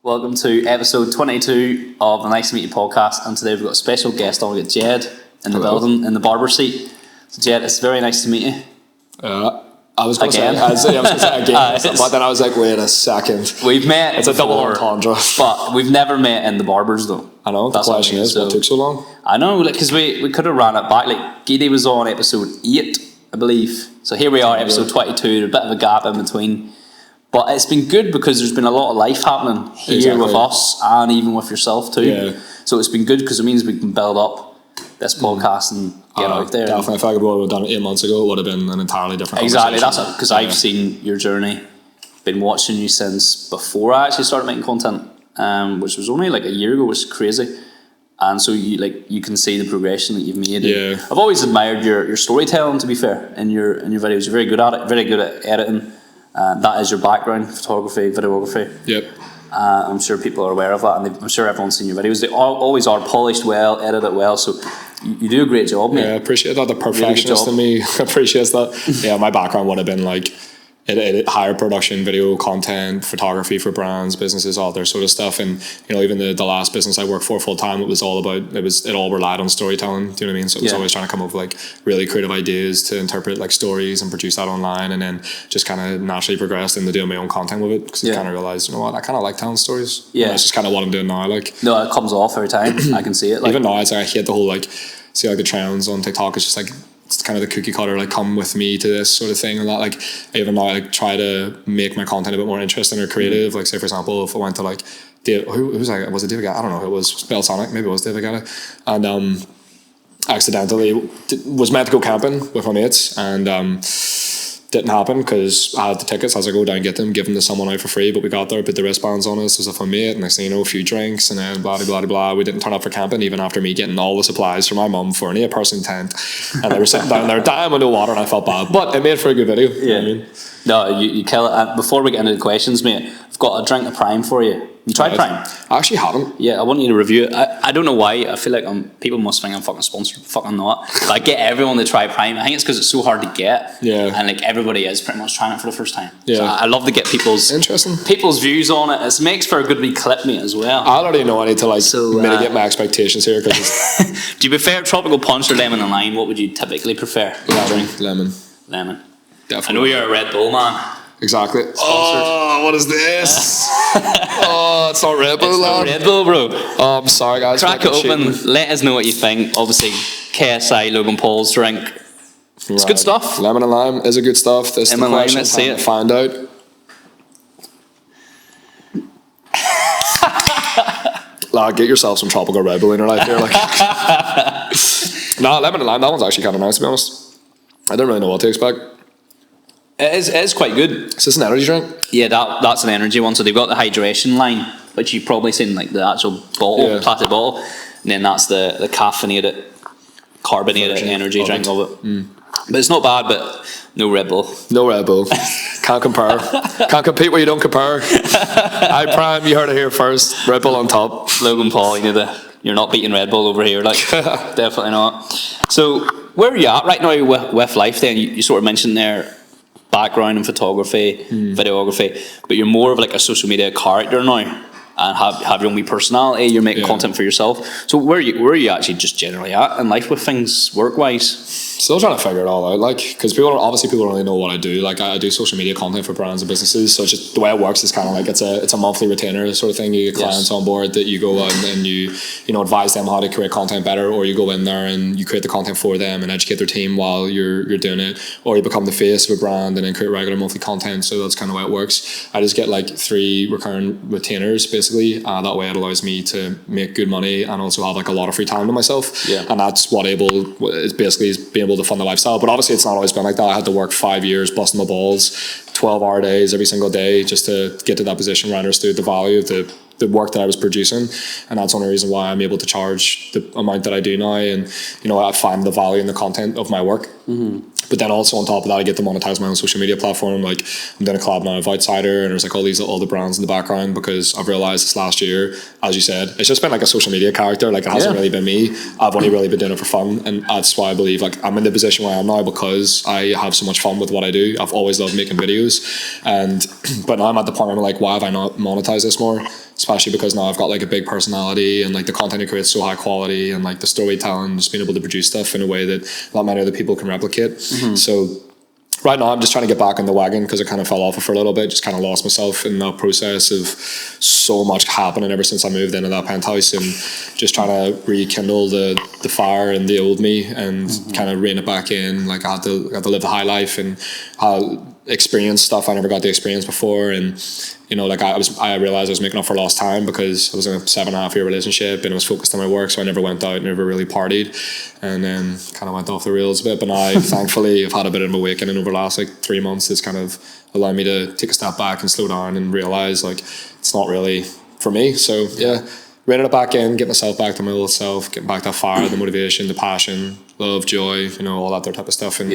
Welcome to episode 22 of the Nice to Meet You podcast, and today we've got a special guest on. We've got Jed in the building, in the barber seat. So Jed, it's very nice to meet you. I was going to say again, but then I was like, wait a second. We've met It's a double entendre. But we've never met in the barbers though. I know, the question is, what took so long? I know, because we could have ran it back. Like, Giddy was on episode 8, I believe. So here we are, episode 22, a bit of a gap in between. But it's been good because there's been a lot of life happening here with us and even with yourself too. Yeah. So it's been good because it means we can build up this podcast and get out there. Definitely. If I could have done it 8 months ago, it would have been an entirely different Exactly, that's it. Because I've seen your journey, been watching you since before I actually started making content, which was only like a year ago, which is crazy. And so you can see the progression that you've made. Yeah. I've always admired your storytelling, to be fair, in your videos. You're very good at it, very good at editing. That is your background, photography, videography. Yep. I'm sure people are aware of that, and I'm sure everyone's seen your videos. They always are polished well, edited well, so you do a great job, mate. Yeah, I appreciate that. The perfectionist in me appreciates that. Yeah, my background would have been like higher production, video content, photography for brands, businesses, all that sort of stuff. And even the last business I worked for full time, it all relied on storytelling. Do you know what I mean? So it was always trying to come up with like really creative ideas to interpret like stories and produce that online, and then just kind of naturally progressed into doing my own content with it because I kind of realized, you know what, I kind of like telling stories. Yeah, it's just kind of what I'm doing now. Like, no, it comes off every time. I can see it. Like, even now, it's like I hate the whole the trends on TikTok. It's just like, it's kind of the cookie cutter, like, come with me to this sort of thing, and that, like, even now, like, try to make my content a bit more interesting or creative. Like, say for example, if I went to like who was I? Was it David Guetta? I don't know who it was. Belsonic, maybe it was David Guetta, and accidentally was meant to go camping with my mates, and didn't happen because I had the tickets. As I go down and get them, give them to someone out for free, but we got there, put the wristbands on us as if I'm mate, and next thing you know, a few drinks, and then blah blah blah blah. We didn't turn up for camping even after me getting all the supplies from my mum for an 8-person tent, and they were sitting down there dying with no water, and I felt bad, but it made for a good video. Yeah, you know what I mean? No, you kill it. Before we get into the questions, mate, I've got a drink of Prime for you. You tried Prime? I actually haven't. Yeah, I want you to review it. I don't know why. I feel like people must think I'm fucking sponsored. Fucking not. But I get everyone to try Prime. I think it's because it's so hard to get. Yeah. And like everybody is pretty much trying it for the first time. Yeah. So I love to get people's views on it. It makes for a good wee clip, mate, as well. I already know I need to mitigate my expectations here. Cause do you prefer tropical punch or lemon and lime? What would you typically prefer? Lemon. Definitely. I know you're a Red Bull man. Exactly. Oh, what is this? Oh, it's not Red Bull, it's not Red Bull, bro. Oh, I'm sorry, guys. Crack it open. Let us know what you think. Obviously, KSI Logan Paul's drink. It's good stuff. Lemon and lime is a good stuff. This is the question. Let's see it. Find out. Get yourself some tropical Red Bull in your life here. Nah, lemon and lime. That one's actually kind of nice, to be honest. I didn't really know what to expect. It is quite good. Is this an energy drink? Yeah, that's an energy one. So they've got the hydration line, which you've probably seen, like the actual bottle, plastic bottle, and then that's the caffeinated, carbonated energy drink of it. But it's not bad, but no Red Bull. No Red Bull. Can't compare. Can't compete where you don't compare. I Prime, you heard it here first. Red Bull on top. Logan Paul, you're not beating Red Bull over here, like definitely not. So where are you at right now with life? Then you sort of mentioned there, background in photography, videography, but you're more of like a social media character now and have your own wee personality. You're making content for yourself. So where are you actually just generally at in life with things work wise? Still trying to figure it all out, like, because people don't really know what I do. Like, I do social media content for brands and businesses, so it's just the way it works is kind of like it's a monthly retainer sort of thing. You get clients on board that you go out and you advise them how to create content better, or you go in there and you create the content for them and educate their team while you're doing it, or you become the face of a brand and then create regular monthly content. So that's kind of how it works. I just get like 3 recurring retainers basically. That way it allows me to make good money and also have like a lot of free time to myself. Yeah. And that's what is being able to fund the lifestyle. But obviously it's not always been like that. I had to work 5 years busting my balls, 12-hour days every single day just to get to that position where I understood the value of the work that I was producing, and that's the only reason why I'm able to charge the amount that I do now. And I find the value in the content of my work. But then also on top of that, I get to monetize my own social media platform. Like, I'm doing a collab now with Outsider, and there's like all the brands in the background, because I've realized this last year, as you said, it's just been like a social media character. Like, it hasn't really been me. I've only really been doing it for fun, and that's why I believe like I'm in the position where I am now, because I have so much fun with what I do. I've always loved making videos, but now I'm at the point where I'm like, why have I not monetized this more? especially because now I've got like a big personality and like the content I create is so high quality and like the storytelling, just being able to produce stuff in a way that not many other people can replicate. So right now I'm just trying to get back on the wagon because I kind of fell off it for a little bit, just kind of lost myself in that process of so much happening ever since I moved into that penthouse, and just trying to rekindle the fire in the old me and kind of rein it back in. Like I had to live the high life and experience stuff I never got to experience before. And you know, like I realized I was making up for lost time because I was in a 7.5-year relationship and I was focused on my work, so I never went out, never really partied, and then kind of went off the rails a bit. But now thankfully I've had a bit of an awakening over the last like 3 months. It's kind of allowed me to take a step back and slow down and realize like it's not really for me. So yeah, reining it back in, get myself back to my old self, getting back that fire, the motivation, the passion, love, joy, you know, all that type of stuff, and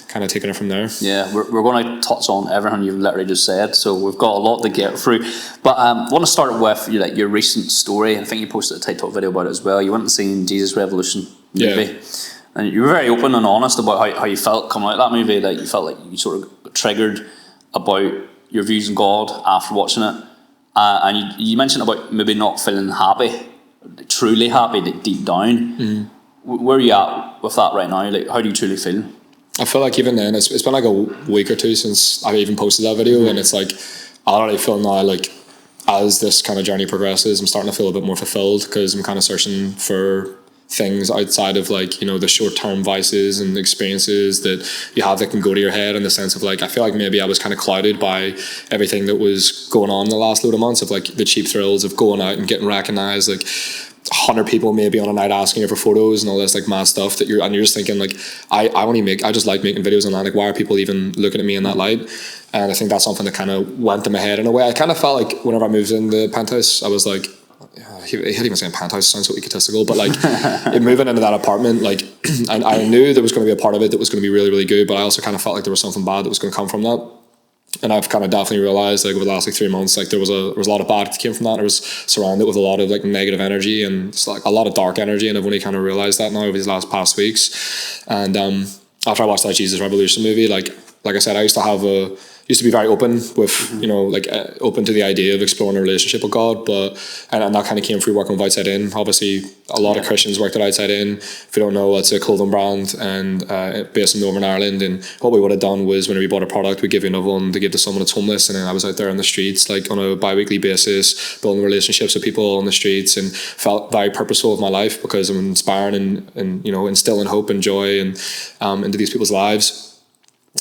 kind of taking it from there. Yeah, we're going to touch on everything you've literally just said, so we've got a lot to get through. But I want to start with your recent story. I think you posted a TikTok video about it as well. You went and seen Jesus Revolution movie, and you were very open and honest about how you felt coming out of that movie. Like you felt like you sort of triggered about your views on God after watching it, and you mentioned about maybe not feeling happy, truly happy, deep down. Where are you at with that right now? Like, how do you truly feel? I feel like even then, it's been like a week or two since I even posted that video, and it's like I already feel now like as this kind of journey progresses, I'm starting to feel a bit more fulfilled because I'm kind of searching for things outside of like, you know, the short-term vices and experiences that you have that can go to your head, in the sense of like I feel like maybe I was kind of clouded by everything that was going on in the last load of months, of like the cheap thrills of going out and getting recognized, like 100 people maybe on a night asking you for photos and all this like mad stuff that you're just thinking like I just like making videos on that, like why are people even looking at me in that light? And I think that's something that kind of went to my head in a way. I kind of felt like whenever I moved in the penthouse, I was like, he had even saying penthouse sounds so egotistical, but like moving into that apartment, like and I knew there was going to be a part of it that was going to be really, really good, but I also kind of felt like there was something bad that was going to come from that. And I've kind of definitely realized like over the last like 3 months, like there was a lot of bad that came from that. I was surrounded with a lot of like negative energy and it's like a lot of dark energy, and I've only kind of realized that now over these past weeks. And after I watched that Jesus Revolution movie, like I said, I used to be very open with, you know, like open to the idea of exploring a relationship with God, but and that kind of came through working with Outside In. Obviously, a lot of Christians worked at Outside In. If you don't know, it's a clothing brand and based in Northern Ireland. And what we would have done was whenever we bought a product, we'd give you another one to give to someone that's homeless. And then I was out there on the streets, like on a bi-weekly basis, building relationships with people on the streets, and felt very purposeful with my life because I'm inspiring and you know, instilling hope and joy and into these people's lives.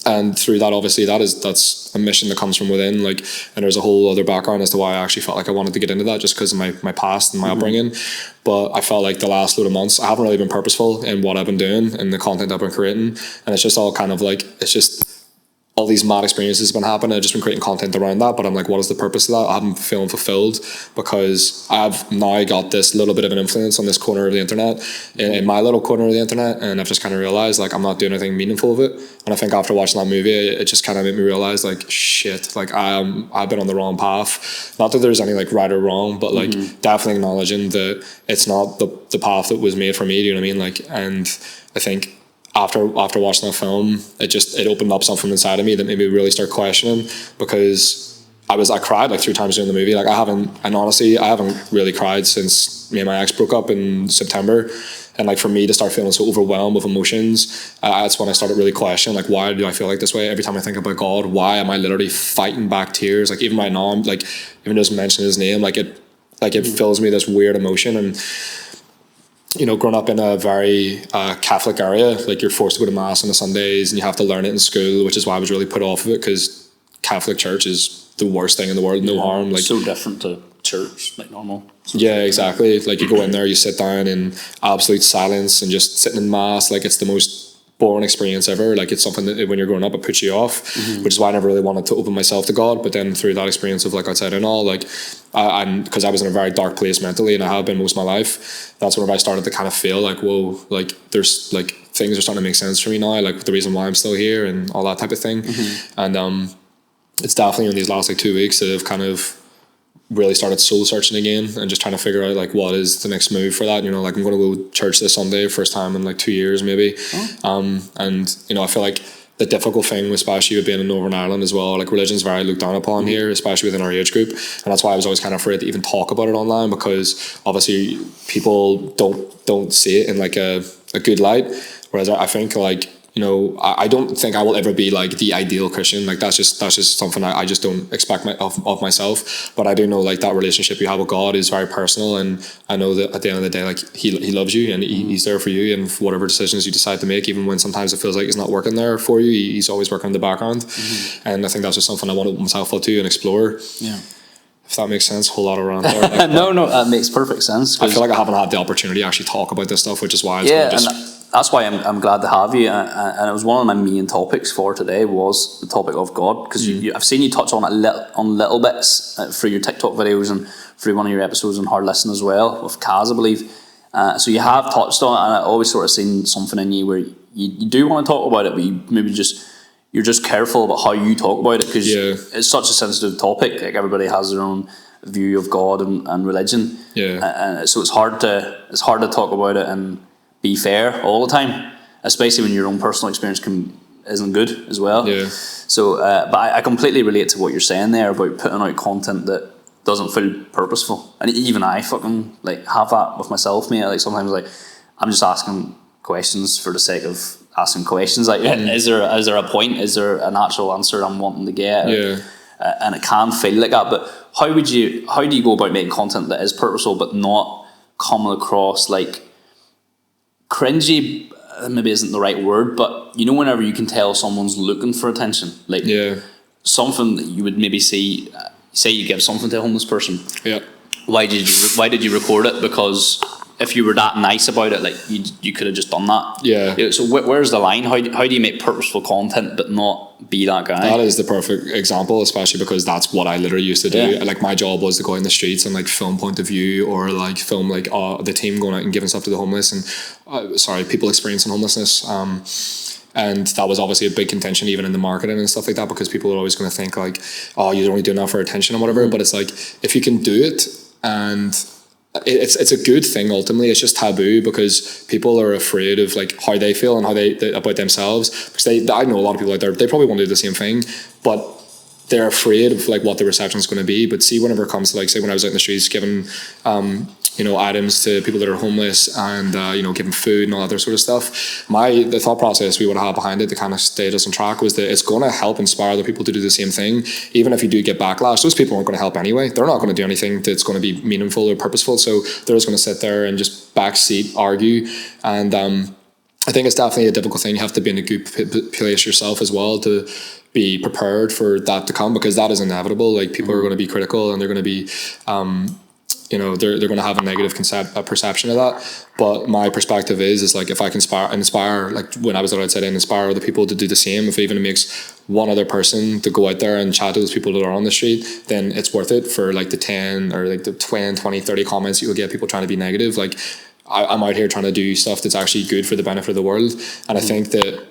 And through that, obviously, that's a mission that comes from within. Like, and there's a whole other background as to why I actually felt like I wanted to get into that, just because of my past and my upbringing. But I felt like the last load of months, I haven't really been purposeful in what I've been doing and the content I've been creating, and it's just all kind of like all these mad experiences have been happening. I've just been creating content around that, but I'm like, what is the purpose of that? I haven't feeling fulfilled because I've now got this little bit of an influence on this corner of the internet, in my little corner of the internet, and I've just kind of realized like I'm not doing anything meaningful of it. And I think after watching that movie, it just kind of made me realize like shit, like I've been on the wrong path. Not that there's any like right or wrong, but like definitely acknowledging that it's not the path that was made for me. Do you know what I mean? Like, and I think after watching that film, it opened up something inside of me that made me really start questioning, because I cried like 3 times during the movie. Like honestly, I haven't really cried since me and my ex broke up in September. And like for me to start feeling so overwhelmed with emotions, that's when I started really questioning, like, why do I feel like this way every time I think about God? Why am I literally fighting back tears? Like even right now, I'm like, even just mentioning his name, like it fills me this weird emotion. And you know, growing up in a very Catholic area, like you're forced to go to mass on the Sundays and you have to learn it in school, which is why I was really put off of it, because Catholic church is the worst thing in the world. No harm, like so different to church, like normal. Yeah, exactly. Like you go in there, you sit down in absolute silence and just sitting in mass, like it's the most boring experience ever. Like it's something that when you're growing up, it puts you off, which is why I never really wanted to open myself to God. But then through that experience of like Outside and all, like I'm, because I was in a very dark place mentally, and I have been most of my life, that's whenever I started to kind of feel like, whoa, like there's like things are starting to make sense for me now, like the reason why I'm still here and all that type of thing. And it's definitely in these last like 2 weeks that I've kind of really started soul searching again and just trying to figure out like what is the next move for that. You know, like I'm going to go to church this Sunday, first time in like 2 years maybe. And you know, I feel like the difficult thing, especially with being in Northern Ireland as well, like religion's very looked down upon here, especially within our age group, and that's why I was always kind of afraid to even talk about it online, because obviously people don't see it in like a good light, whereas I think like, you know, I don't think I will ever be like the ideal Christian. Like that's just something I just don't expect of myself. But I do know like that relationship you have with God is very personal, and I know that at the end of the day, like he loves you, and he's there for you, and for whatever decisions you decide to make, even when sometimes it feels like he's not working there for you, he's always working in the background. And I think that's just something I want to open myself up to and explore. Yeah. If that makes sense, a whole lot around there. Like, No, that makes perfect sense. I feel like I haven't had the opportunity to actually talk about this stuff, which is why it's Yeah, just, and that's why I'm glad to have you. And it was one of my main topics for today was the topic of God, because I've seen you touch on it on little bits through your TikTok videos and through one of your episodes on Hard Listen as well with Kaz, I believe. So you have touched on it, and I always sort of seen something in you where you do want to talk about it, but you maybe you're just careful about how you talk about it, because it's such a sensitive topic. Like everybody has their own view of God and religion. And so it's hard to talk about it and be fair all the time, especially when your own personal experience isn't good as well. So but I completely relate to what you're saying there about putting out content that doesn't feel purposeful, and even I fucking like have that with myself, mate. Like sometimes like I'm just asking questions for the sake of asking questions, like is there a point, is there an actual answer I'm wanting to get? And it can feel like that, but how do you go about making content that is purposeful but not coming across like cringy? Maybe isn't the right word, but you know, whenever you can tell someone's looking for attention, like something that you would maybe see, say you give something to a homeless person, why did you record it? Because if you were that nice about it, like you could have just done that. So where's the line? How do you make purposeful content but not be that guy? That is the perfect example, especially because that's what I literally used to do. Like my job was to go in the streets and like film point of view, or like film like the team going out and giving stuff to the homeless, and people experiencing homelessness. And that was obviously a big contention even in the marketing and stuff like that, because people are always going to think like, oh, you're only doing that for attention or whatever. But it's like, if you can do it, and it's a good thing ultimately, it's just taboo because people are afraid of like how they feel and how they about themselves, because I know a lot of people out there, they probably want to do the same thing, but they're afraid of like what the reception is going to be. But see, whenever it comes to like, say when I was out in the streets giving items to people that are homeless, and giving food and all that other sort of stuff, the thought process we would have had behind it to kind of stay us on track was that it's going to help inspire other people to do the same thing. Even if you do get backlash, those people aren't going to help anyway. They're not going to do anything that's going to be meaningful or purposeful, so they're just going to sit there and just backseat argue. And I think it's definitely a difficult thing. You have to be in a good place yourself as well to be prepared for that to come, because that is inevitable. Like people are going to be critical, and they're going to be they're going to have a negative perception of that. But my perspective is like, if I can inspire, like when I was outside, and inspire other people to do the same, if even it makes one other person to go out there and chat to those people that are on the street, then it's worth it for like the 10 or like the 20, 30 comments you'll get people trying to be negative. Like I'm out here trying to do stuff that's actually good for the benefit of the world. And I think that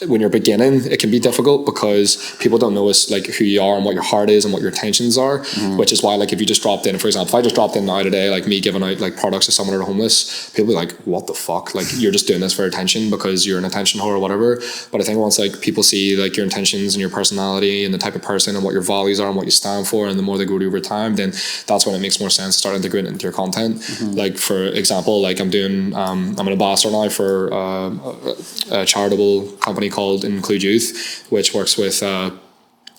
when you're beginning, it can be difficult because people don't know like who you are and what your heart is and what your intentions are, which is why, like, if you just dropped in, for example, if I just dropped in now today, like me giving out like products to someone that are homeless, people be like, what the fuck? Like, you're just doing this for attention because you're an attention whore or whatever. But I think once like people see like your intentions and your personality and the type of person and what your values are and what you stand for, and the more they go to over time, then that's when it makes more sense to start integrating it into your content. Like, for example, like I'm an ambassador now for a charitable company called Include Youth, which works with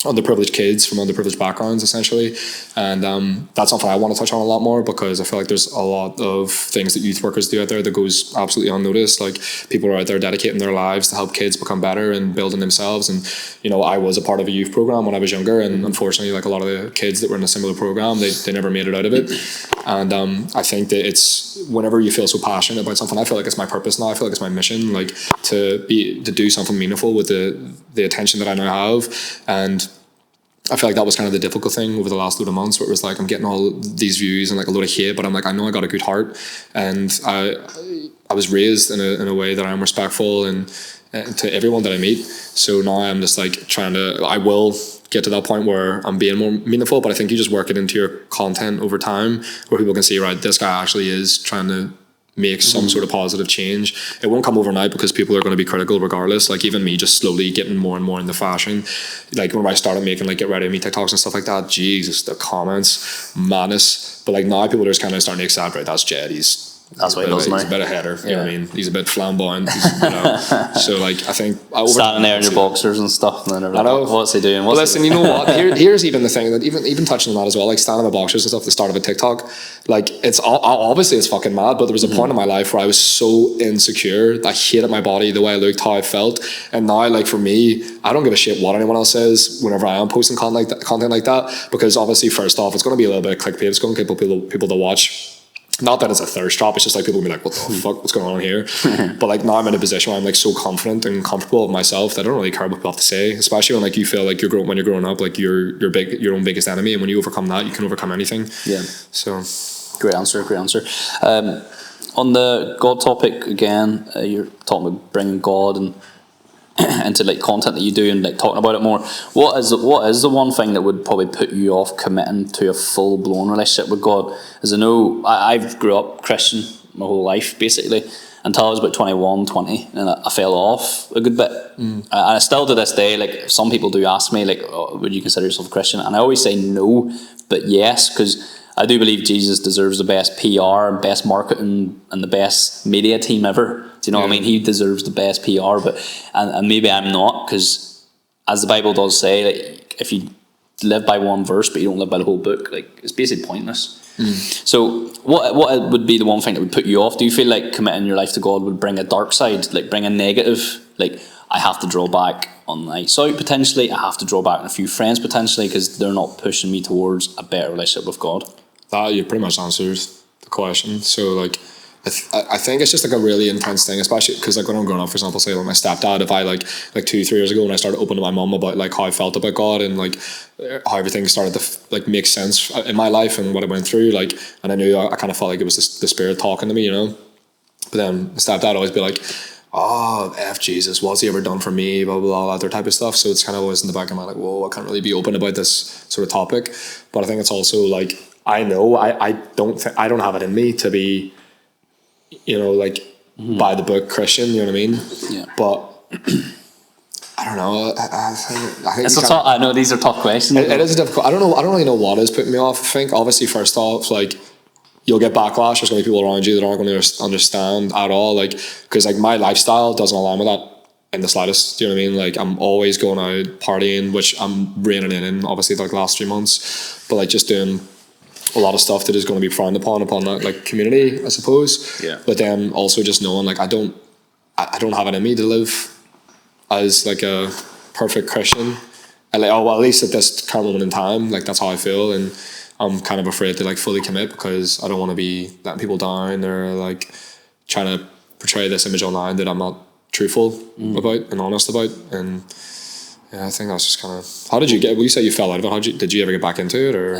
underprivileged kids from underprivileged backgrounds, essentially. And that's something I want to touch on a lot more, because I feel like there's a lot of things that youth workers do out there that goes absolutely unnoticed. Like, people are out there dedicating their lives to help kids become better and building themselves. And I was a part of a youth program when I was younger, and unfortunately, like a lot of the kids that were in a similar program, they never made it out of it. And I think that it's, whenever you feel so passionate about something, I feel like it's my purpose now. I feel like it's my mission, like to do something meaningful with the attention that I now have. And I feel like that was kind of the difficult thing over the last load of months, where it was like, I'm getting all these views and like a load of hate, but I'm like, I know I got a good heart, and I was raised in a way that I'm respectful and to everyone that I meet. So now I'm just like I will get to that point where I'm being more meaningful, but I think you just work it into your content over time, where people can see, right, this guy actually is trying to make some sort of positive change. It won't come overnight because people are going to be critical regardless. Like even me just slowly getting more and more into fashion. Like when I started making like get ready with me TikToks and stuff like that, Jesus, the comments, madness. But like now people are just kind of starting to accept, right, that's Jed, that's what he does now. He's a bit of header, you know what I mean? He's a bit flamboyant, you know. So like I think standing there in your boxers and stuff, and then they're like, what's he doing? Listen, you know what? Here's even the thing that even touching on that as well, like standing in my boxers and stuff at the start of a TikTok, like it's obviously it's fucking mad, but there was a point in my life where I was so insecure. I hated my body, the way I looked, how I felt, and now like for me, I don't give a shit what anyone else says whenever I am posting content like that, because obviously first off, it's going to be a little bit of clickbait. It's going to get people to watch. Not that it's a thirst trap, it's just like people will be like, what the fuck, what's going on here? But like now I'm in a position where I'm like so confident and comfortable with myself that I don't really care what people have to say, especially when like you feel like when you're growing up, like you're your own biggest enemy, and when you overcome that, you can overcome anything. Yeah. So great answer. On the God topic again, you're talking about bringing God and into like content that you do and like talking about it more. What is the one thing that would probably put you off committing to a full blown relationship with God? As I know, I've grew up Christian my whole life basically until I was about 21, 20, and I fell off a good bit. And I still to this day, like some people do ask me like, oh, would you consider yourself a Christian? And I always say no, but yes, because I do believe Jesus deserves the best PR and best marketing and the best media team ever. Do you know what I mean? He deserves the best PR, and maybe I'm not, because as the Bible does say, like, if you live by one verse but you don't live by the whole book, like it's basically pointless. So what would be the one thing that would put you off? Do you feel like committing your life to God would bring a dark side, like bring a negative, like I have to draw back on nights out potentially, I have to draw back on a few friends potentially because they're not pushing me towards a better relationship with God? That you pretty much answered the question. So like I think it's just like a really intense thing, especially because like when I'm growing up, for example, say like my stepdad, if I like 2-3 years ago when I started opening to my mum about like how I felt about God and like how everything started to like make sense in my life and what I went through, like, and I knew I kind of felt like it was the Spirit talking to me, you know. But then my stepdad always be like, oh, F Jesus, what's he ever done for me, blah, blah, blah, that type of stuff. So it's kind of always in the back of my mind, like, whoa, I can't really be open about this sort of topic. But I think it's also like, I know I don't have it in me to be, you know, like by the book Christian, you know what I mean? Yeah. But I don't know. I think it's I know these are tough questions. It is difficult. I don't really know what is putting me off. I think obviously first off, like you'll get backlash. There's going to be people around you that aren't going to understand at all. Like, because like my lifestyle doesn't align with that in the slightest. Do you know what I mean? Like I'm always going out partying, which I'm reining in obviously like the last 3 months, but like just doing a lot of stuff that is going to be frowned upon that like community, I suppose. Yeah. But then also just knowing like I don't have it in me to live as like a perfect Christian. And like, at least at this current moment in time, like that's how I feel, and I'm kind of afraid to like fully commit because I don't want to be letting people down or like trying to portray this image online that I'm not truthful about and honest about. And yeah, I think that's just kind of. How did you get? Will you say you fell out of it? Did you ever get back into it, or?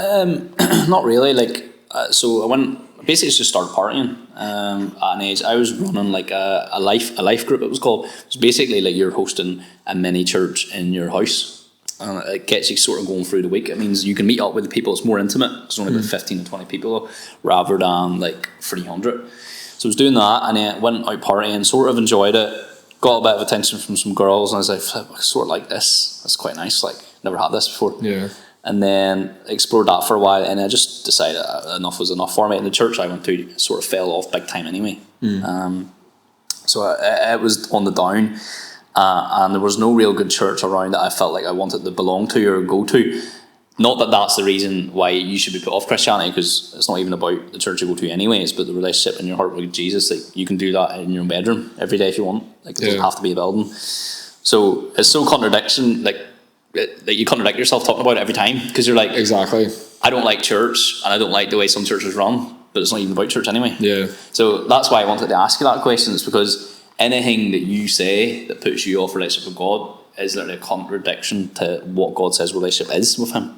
Not really. Like, so I went basically just started partying. At an age, I was running like a life group. It was called. It was basically like you're hosting a mini church in your house, and it gets you sort of going through the week. It means you can meet up with the people. It's more intimate. It's only about 15 to 20 people rather than like 300. So I was doing that, and then went out partying. Sort of enjoyed it. Got a bit of attention from some girls, and I was like, I sort of like this. That's quite nice. Like, never had this before. Yeah. And then explored that for a while, and I just decided enough was enough for me. And the church I went to sort of fell off big time anyway. So it was on the down, and there was no real good church around that I felt like I wanted to belong to or go to. Not that that's the reason why you should be put off Christianity, because it's not even about the church you go to anyways, but the relationship in your heart with Jesus. Like, you can do that in your own bedroom every day if you want. Like, it doesn't have to be a building. So it's so contradiction, like that you contradict yourself talking about it every time, because you're like, exactly, I don't like church and I don't like the way some churches run, but it's not even about church anyway. Yeah. So that's why I wanted to ask you that question. It's because anything that you say that puts you off relationship with God is literally a contradiction to what God says relationship is with Him.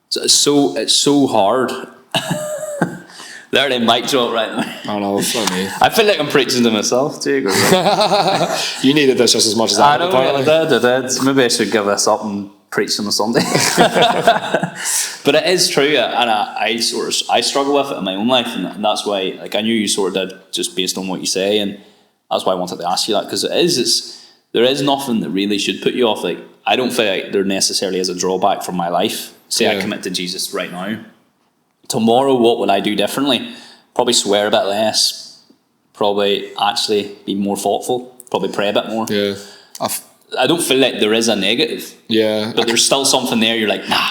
So it's so hard. Literally mic drop right now. I know, funny. I feel like I'm preaching to myself too. You needed this just as much as I know. I did. Maybe I should give this up and preach on a Sunday. But it is true, and I struggle with it in my own life, and that's why, like, I knew you sort of did just based on what you say, and that's why I wanted to ask you that, because there is nothing that really should put you off. Like, I don't feel like there necessarily is a drawback from my life. Say I commit to Jesus right now. Tomorrow, what would I do differently? Probably swear a bit less. Probably actually be more thoughtful. Probably pray a bit more. Yeah. I don't feel like there is a negative. Yeah. But there's still something there. You're like, nah.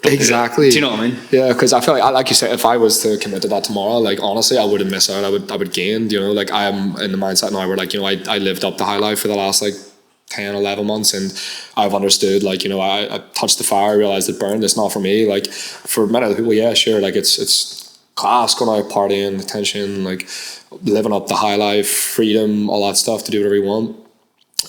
Exactly. Do you know what I mean? Yeah, because I feel like you said, if I was to commit to that tomorrow, like, honestly, I wouldn't miss out. I would gain. You know, like, I am in the mindset now where, like, you know, I lived up the high life for the last like 10, 11 months, and I've understood, like, you know, I touched the fire, realized it burned. It's not for me. Like, for many other people, yeah, sure, like, it's class, going out partying, attention, like, living up the high life, freedom, all that stuff, to do whatever you want.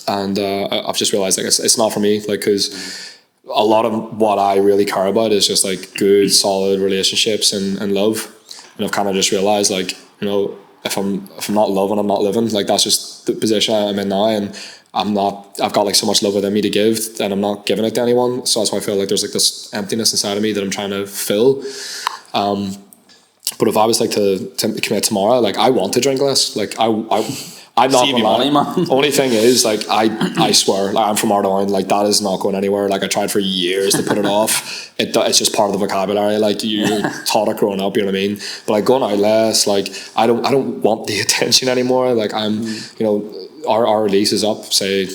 And I've just realized, like, it's not for me, like, because a lot of what I really care about is just like good, solid relationships and love. And I've kind of just realized, like, you know, if I'm not loving, I'm not living. Like, that's just the position I'm in now, and I've got like so much love within me to give, and I'm not giving it to anyone. So that's why I feel like there's like this emptiness inside of me that I'm trying to fill. But if I was like to commit tomorrow, like, I want to drink less. Like, I'm not Save you money, man. Only thing is, like, I swear, like, I'm from Ardown, like, that is not going anywhere. Like, I tried for years to put it off. It's just part of the vocabulary. Like, you're taught it growing up, you know what I mean? But, like, going out less, like, I don't want the attention anymore. Like, I'm, you know, our lease is up, say,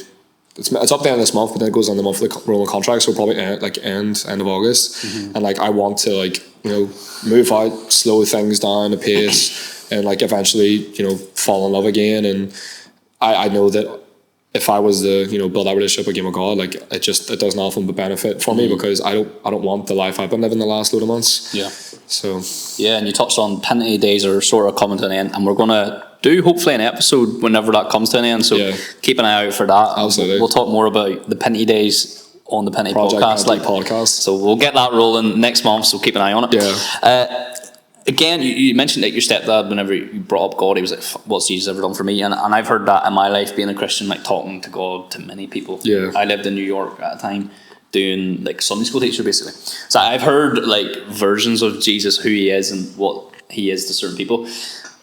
it's up the end of this month, but then it goes on the monthly rolling contract, so we'll probably end of August. And, like, I want to, like, you know, move out, slow things down a pace, and, like, eventually, you know, fall in love again. And I know that if I was to, you know, build that relationship again with God, like, it does nothing but benefit for me, because I don't want the life I've been living the last load of months. Yeah. So yeah, and you touched on penalty days are sort of coming to an end, and we're gonna do hopefully an episode whenever that comes to an end. So keep an eye out for that. Absolutely. We'll talk more about the penalty days on the penalty podcast, podcast. So we'll get that rolling next month. So keep an eye on it. Yeah. Again, you mentioned that your stepdad, whenever you brought up God, he was like, what's Jesus ever done for me? And I've heard that in my life, being a Christian, like, talking to God to many people. Yeah. I lived in New York at a time, doing like Sunday school teacher, basically. So I've heard like versions of Jesus, who he is and what he is to certain people.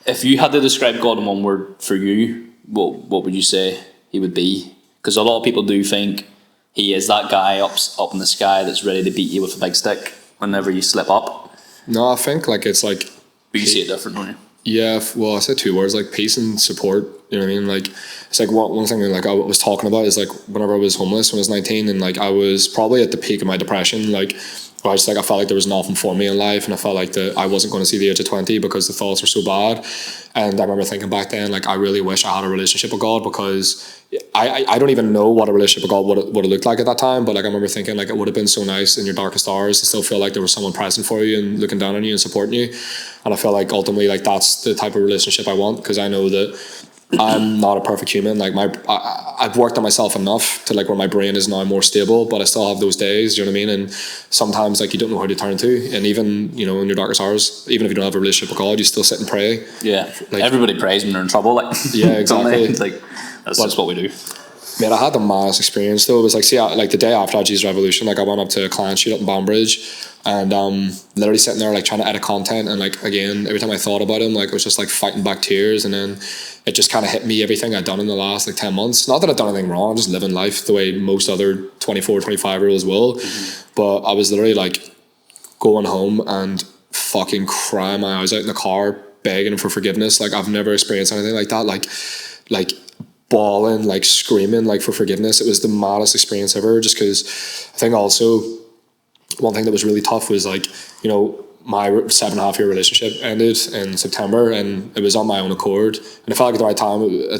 If you had to describe God in one word for you, what would you say he would be? Because a lot of people do think he is that guy up in the sky that's ready to beat you with a big stick whenever you slip up. No, I think, like, it's like, but you see it different, don't you? yeah, well, I said two words, like peace and support. You know what I mean? Like, it's like one thing, like, I was talking about is, like, whenever I was homeless when I was 19, and, like, I was probably at the peak of my depression, like, where I just, like, I felt like there was nothing for me in life, and I felt like that I wasn't going to see the age of 20 because the thoughts were so bad. And I remember thinking back then, like, I really wish I had a relationship with God, because I don't even know what a relationship with God would have looked like at that time. But, like, I remember thinking, like, it would have been so nice in your darkest hours to still feel like there was someone present for you and looking down on you and supporting you. And I feel like ultimately, like, that's the type of relationship I want, because I know that I'm not a perfect human. Like, I've worked on myself enough to, like, where my brain is now more stable, but I still have those days, you know what I mean? And sometimes, like, you don't know who to turn to, and even, you know, in your darkest hours, even if you don't have a relationship with God, you still sit and pray. Yeah, like, everybody prays when they're in trouble, like. Yeah, exactly. It's like, that's just what we do. Man, I had the maddest experience though. It was like, like the day after Jesus Revolution, like, I went up to a client shoot up in Banbridge, and literally sitting there, like, trying to edit content, and, like, again, every time I thought about him, like, it was just like fighting back tears. And then it just kind of hit me, everything I'd done in the last, like, 10 months. Not that I'd done anything wrong, just living life the way most other 24, 25-year-olds will. But I was literally, like, going home and fucking crying my eyes out in the car, begging him for forgiveness. Like, I've never experienced anything like that. Like bawling, like, screaming, like, for forgiveness. It was the maddest experience ever, just because I think also one thing that was really tough was, like, you know, my 7.5-year relationship ended in September, and it was on my own accord, and I felt like at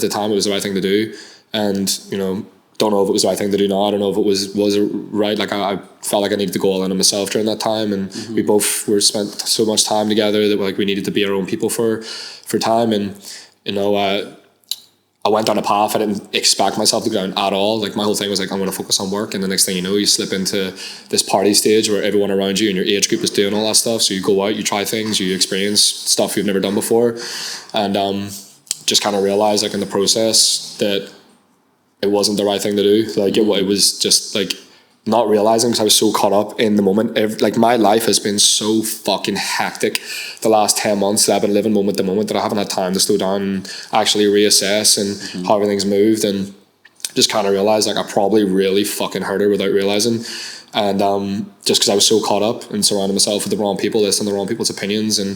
the time it was the right thing to do. And, you know, don't know if it was the right thing to do now. I don't know if it was right. Like, I felt like I needed to go all in on myself during that time, and we both were spent so much time together that, like, we needed to be our own people for time. And, you know, I went down a path I didn't expect myself to go down at all. Like, my whole thing was like, I'm going to focus on work, and the next thing you know, you slip into this party stage where everyone around you and your age group is doing all that stuff. So you go out, you try things, you experience stuff you've never done before, and just kind of realize, like, in the process that it wasn't the right thing to do. Like, it was just, like, not realizing because I was so caught up in the moment. Like my life has been so fucking hectic the last 10 months that I've been living moment to moment that I haven't had time to slow down and actually reassess and how everything's moved, and just kind of realized like I probably really fucking hurt her without realizing. And just because I was so caught up and surrounding myself with the wrong people, listening to the wrong people's opinions, and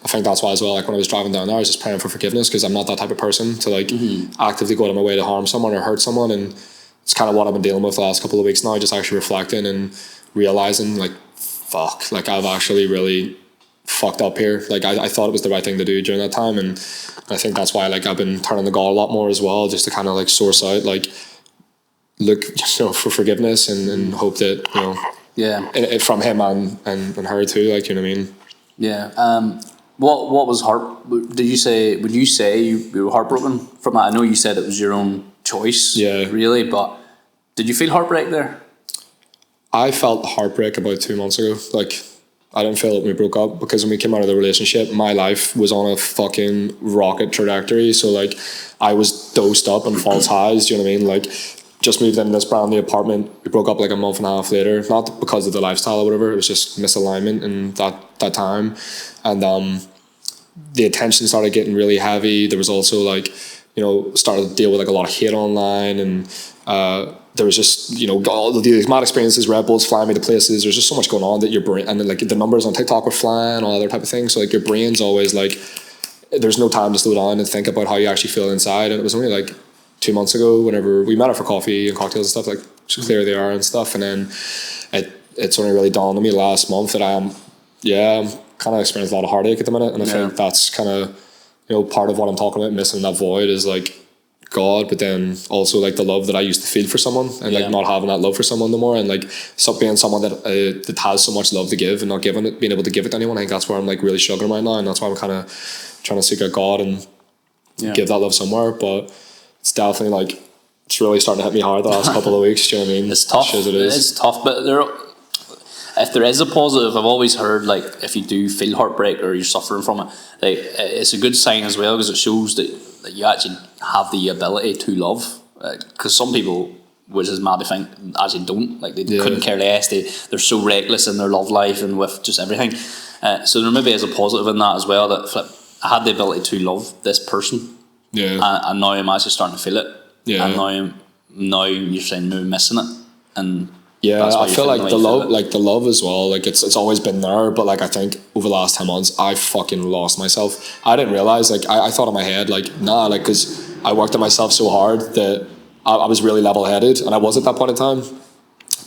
I think that's why as well, like when I was driving down there, I was just praying for forgiveness because I'm not that type of person to like actively go out of my way to harm someone or hurt someone. And it's kind of what I've been dealing with the last couple of weeks now, just actually reflecting and realizing like, fuck, like I've actually really fucked up here. Like I thought it was the right thing to do during that time, and I think that's why like I've been turning to God a lot more as well, just to kind of like source out, like look, you know, for forgiveness and hope that, you know, from him and her too, like, you know what I mean? Yeah. What was would you say you were heartbroken from that? I know you said it was your own choice, really, but did you feel heartbreak there? I felt heartbreak about 2 months ago. Like, I didn't feel it when we broke up, because when we came out of the relationship, my life was on a fucking rocket trajectory. So like, I was dosed up on false highs, do you know what I mean? Like, just moved into this brand new apartment. We broke up like a month and a half later, not because of the lifestyle or whatever. It was just misalignment in that time, and the attention started getting really heavy. There was also like, you know, started to deal with like a lot of hate online, and there was just, you know, all these mad experiences, Red Bulls flying me to places. There's just so much going on that your brain, and then like the numbers on TikTok were flying, all other type of things. So like your brain's always like, there's no time to slow down and think about how you actually feel inside. And it was only like 2 months ago, whenever we met up for coffee and cocktails and stuff, like to clear the air and stuff, and then it's only really dawned on me last month that I'm kind of experiencing a lot of heartache at the minute, and I think that's kind of, you know, part of what I'm talking about, missing that void, is like God, but then also like the love that I used to feel for someone, and like not having that love for someone no more, and like being someone that has so much love to give and not giving it, being able to give it to anyone. I think that's where I'm like really struggling right now, and that's why I'm kind of trying to seek out God and give that love somewhere. But it's definitely like, it's really starting to hit me hard the last couple of weeks. Do you know what I mean? It's tough. It's tough, but if there is a positive, I've always heard like if you do feel heartbreak or you're suffering from it, like it's a good sign as well, because it shows that you actually have the ability to love. Because some people, which is mad to think, actually don't. Like they couldn't care less. They're so reckless in their love life and with just everything. So there maybe is a positive in that as well. That I had the ability to love this person. And now I'm actually starting to feel it. And now you're saying maybe missing it, and I feel like the love as well. Like it's always been there, but like I think over the last 10 months, I fucking lost myself. I didn't realize. Like I thought in my head, like nah, like because I worked on myself so hard that I was really level-headed, and I was at that point in time.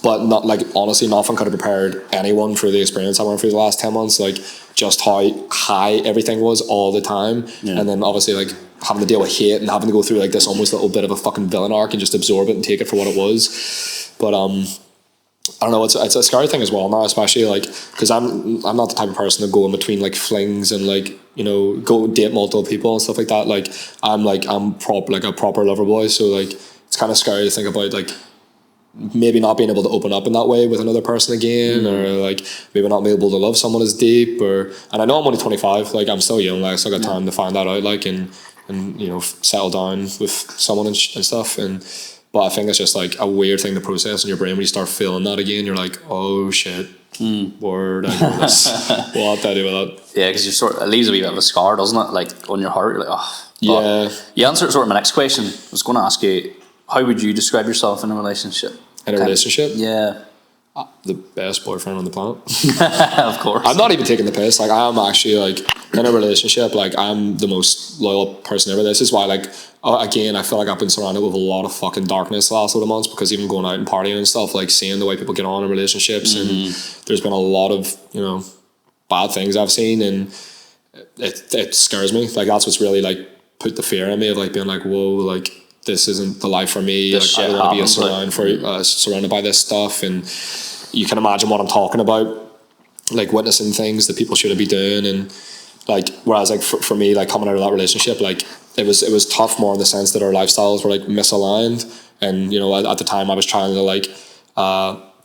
But not like, honestly, nothing could have prepared anyone for the experience I went through the last 10 months. Like just how high everything was all the time, and then obviously like having to deal with hate and having to go through like this almost little bit of a fucking villain arc and just absorb it and take it for what it was. But I don't know, it's a scary thing as well now, especially like because I'm not the type of person to go in between like flings and like, you know, go date multiple people and stuff like that. Like I'm a proper lover boy, so like it's kind of scary to think about like maybe not being able to open up in that way with another person again, or like maybe not being able to love someone as deep. And I know I'm only 25, like I'm still young, like I still got time to find that out, like and you know, settle down with someone and stuff. But I think it's just like a weird thing to process in your brain when you start feeling that again. You're like, oh shit, word, I know this. What do I do with that? Yeah, because it leaves a wee bit of a scar, doesn't it? Like on your heart, you're like, oh. But you answered sort of my next question. I was going to ask you, how would you describe yourself in a relationship? In a relationship? Yeah. The best boyfriend on the planet. Of course. I'm not even taking the piss. Like I am actually like in a relationship, like I'm the most loyal person ever. This is why like again I feel like I've been surrounded with a lot of fucking darkness the last little months, because even going out and partying and stuff, like seeing the way people get on in relationships, and there's been a lot of, you know, bad things I've seen, and it scares me. Like that's what's really like put the fear in me of like being like, whoa, like this isn't the life for me. Like, I don't want to be surrounded by this stuff. And you can imagine what I'm talking about, like witnessing things that people shouldn't be doing. And like, whereas like for me, like coming out of that relationship, like it was tough more in the sense that our lifestyles were like misaligned. And, you know, at the time I was trying to like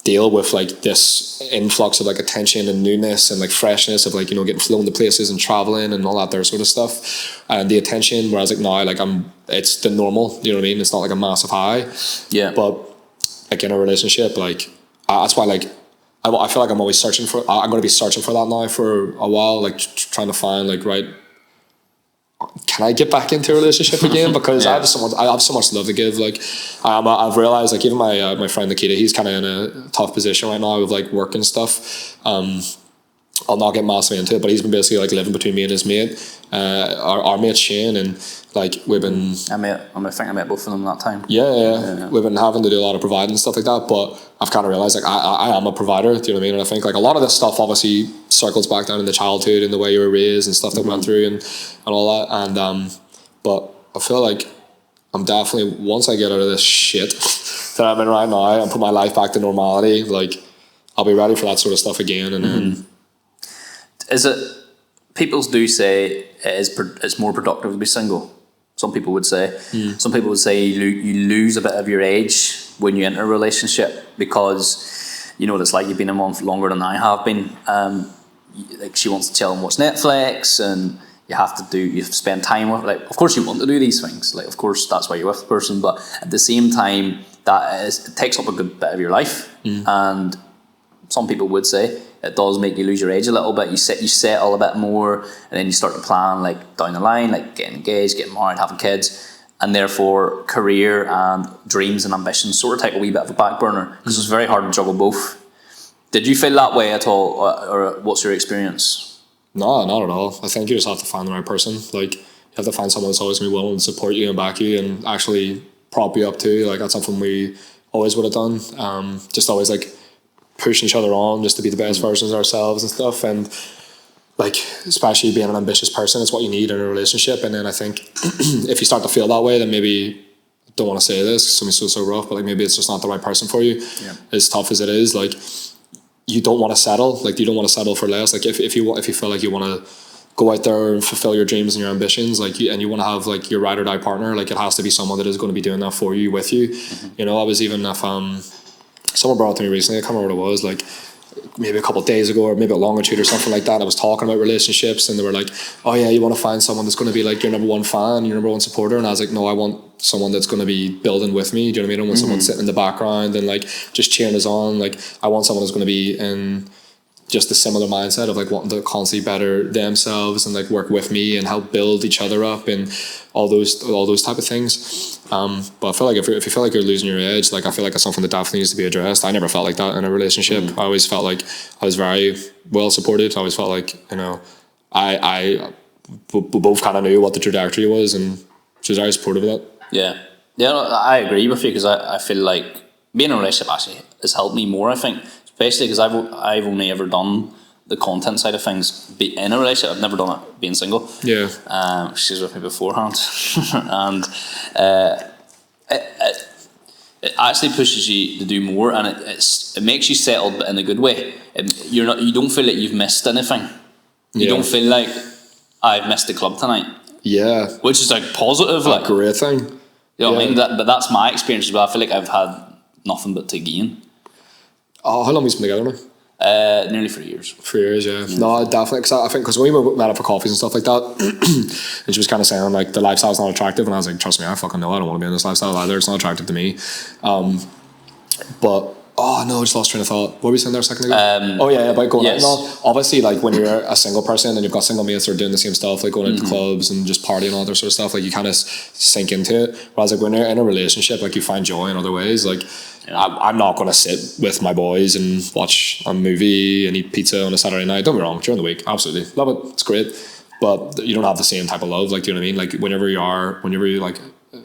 deal with like this influx of like attention and newness and like freshness of like, you know, getting flown to places and traveling and all that there sort of stuff, and the attention, whereas like now like it's the normal, you know what I mean, it's not like a massive high. But like in a relationship, like that's why like I feel like I'm always searching for. I'm going to be searching for that now for a while, like trying to find like right. Can I get back into a relationship again? Because I have so much love to give. Like I've realized like even my friend Nikita, he's kind of in a tough position right now with like work and stuff. I'll not get massively into it, but he's been basically like living between me and his mate, our mate Shane, and like we've been. I think I met both of them that time. Yeah. We've been having to do a lot of providing and stuff like that, but I've kind of realized like I am a provider. Do you know what I mean? And I think like a lot of this stuff obviously circles back down in the childhood and the way you were raised and stuff that went through and all that. And but I feel like I'm definitely, once I get out of this shit that I'm in right now and put my life back to normality, like I'll be ready for that sort of stuff again. And then. Is it? People do say it's more productive to be single. Some people would say. Some people would say you lose a bit of your age when you enter a relationship because you know what it's like. You've been in one for longer than I have been. Like she wants to chill and watch Netflix, and you have to spend time with. Like, of course, you want to do these things. Like, of course, that's why you're with the person. But at the same time, it takes up a good bit of your life, and some people would say it does make you lose your age a little bit. You settle a bit more, and then you start to plan like down the line, like getting engaged, getting married, having kids, and therefore career and dreams and ambitions sort of take a wee bit of a back burner because it's very hard to juggle both. Did you feel that way at all, or what's your experience? No, not at all. I think you just have to find the right person. Like you have to find someone that's always going to be willing to support you and back you and actually prop you up too. Like that's something we always would have done. Just always like pushing each other on just to be the best versions of ourselves and stuff. And like especially being an ambitious person, it's what you need in a relationship. And then I think if you start to feel that way, then maybe, I don't want to say this because it's so rough, but like maybe it's just not the right person for you. As tough as it is, like you don't want to settle. Like you don't want to settle for less. Like if you feel like you want to go out there and fulfill your dreams and your ambitions, like and you want to have like your ride or die partner, like it has to be someone that is going to be doing that for you, with you. You know, I was even if someone brought it to me recently, I can't remember what it was, like maybe a couple of days ago or maybe a longitude or something like that. I was talking about relationships and they were like, oh yeah, you want to find someone that's going to be like your number one fan, your number one supporter. And I was like, no, I want someone that's going to be building with me. Do you know what I mean? I want someone sitting in the background and like just cheering us on. Like I want someone that's going to be in just a similar mindset of like wanting to constantly better themselves and like work with me and help build each other up and all those type of things. But I feel like if you feel like you're losing your edge, like I feel like it's something that definitely needs to be addressed. I never felt like that in a relationship. I always felt like I was very well supported. I always felt like, you know, we both kind of knew what the trajectory was, and she was very supportive of that. Yeah, no, I agree with you because I feel like being in a relationship actually has helped me more. I think, especially because I've only ever done the content side of things in a relationship. I've never done it being single. Yeah. She was with me beforehand, and it actually pushes you to do more, and it makes you settled, but in a good way. You don't feel like you've missed anything. You don't feel like I've missed the club tonight. Yeah. Which is like positive, a like great thing. You know what I mean? But that's my experience as well. I feel like I've had nothing but to gain. Oh, how long have we been together now? Nearly 3 years. 3 years, yeah. No, definitely. Cause I think because when we met up for coffees and stuff like that, and she was kind of saying like the lifestyle's not attractive, and I was like, trust me, I fucking know I don't want to be in this lifestyle either. It's not attractive to me. But oh no, I just lost train of thought. What were we saying there a second ago? Oh yeah, about going out. No, obviously, like when you're a single person and you've got single mates that are doing the same stuff, like going out to clubs and just partying and all that sort of stuff, like you kind of sink into it. Whereas like when you're in a relationship, like you find joy in other ways. Like I'm not going to sit with my boys and watch a movie and eat pizza on a Saturday night. Don't be wrong, during the week, absolutely love it. It's great, but you don't have the same type of love. Like, do you know what I mean? Like whenever you like,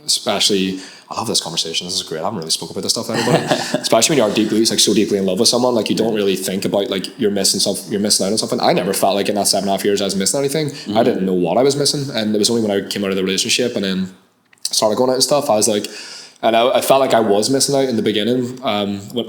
especially. I love this conversation. This is great. I haven't really spoken about this stuff to anybody. Especially when you are so deeply in love with someone, like you don't really think about like you're missing out on something. I never felt like in that 7.5 years I was missing anything. I didn't know what I was missing, and it was only when I came out of the relationship and then started going out and stuff, I was like, and I felt like I was missing out in the beginning,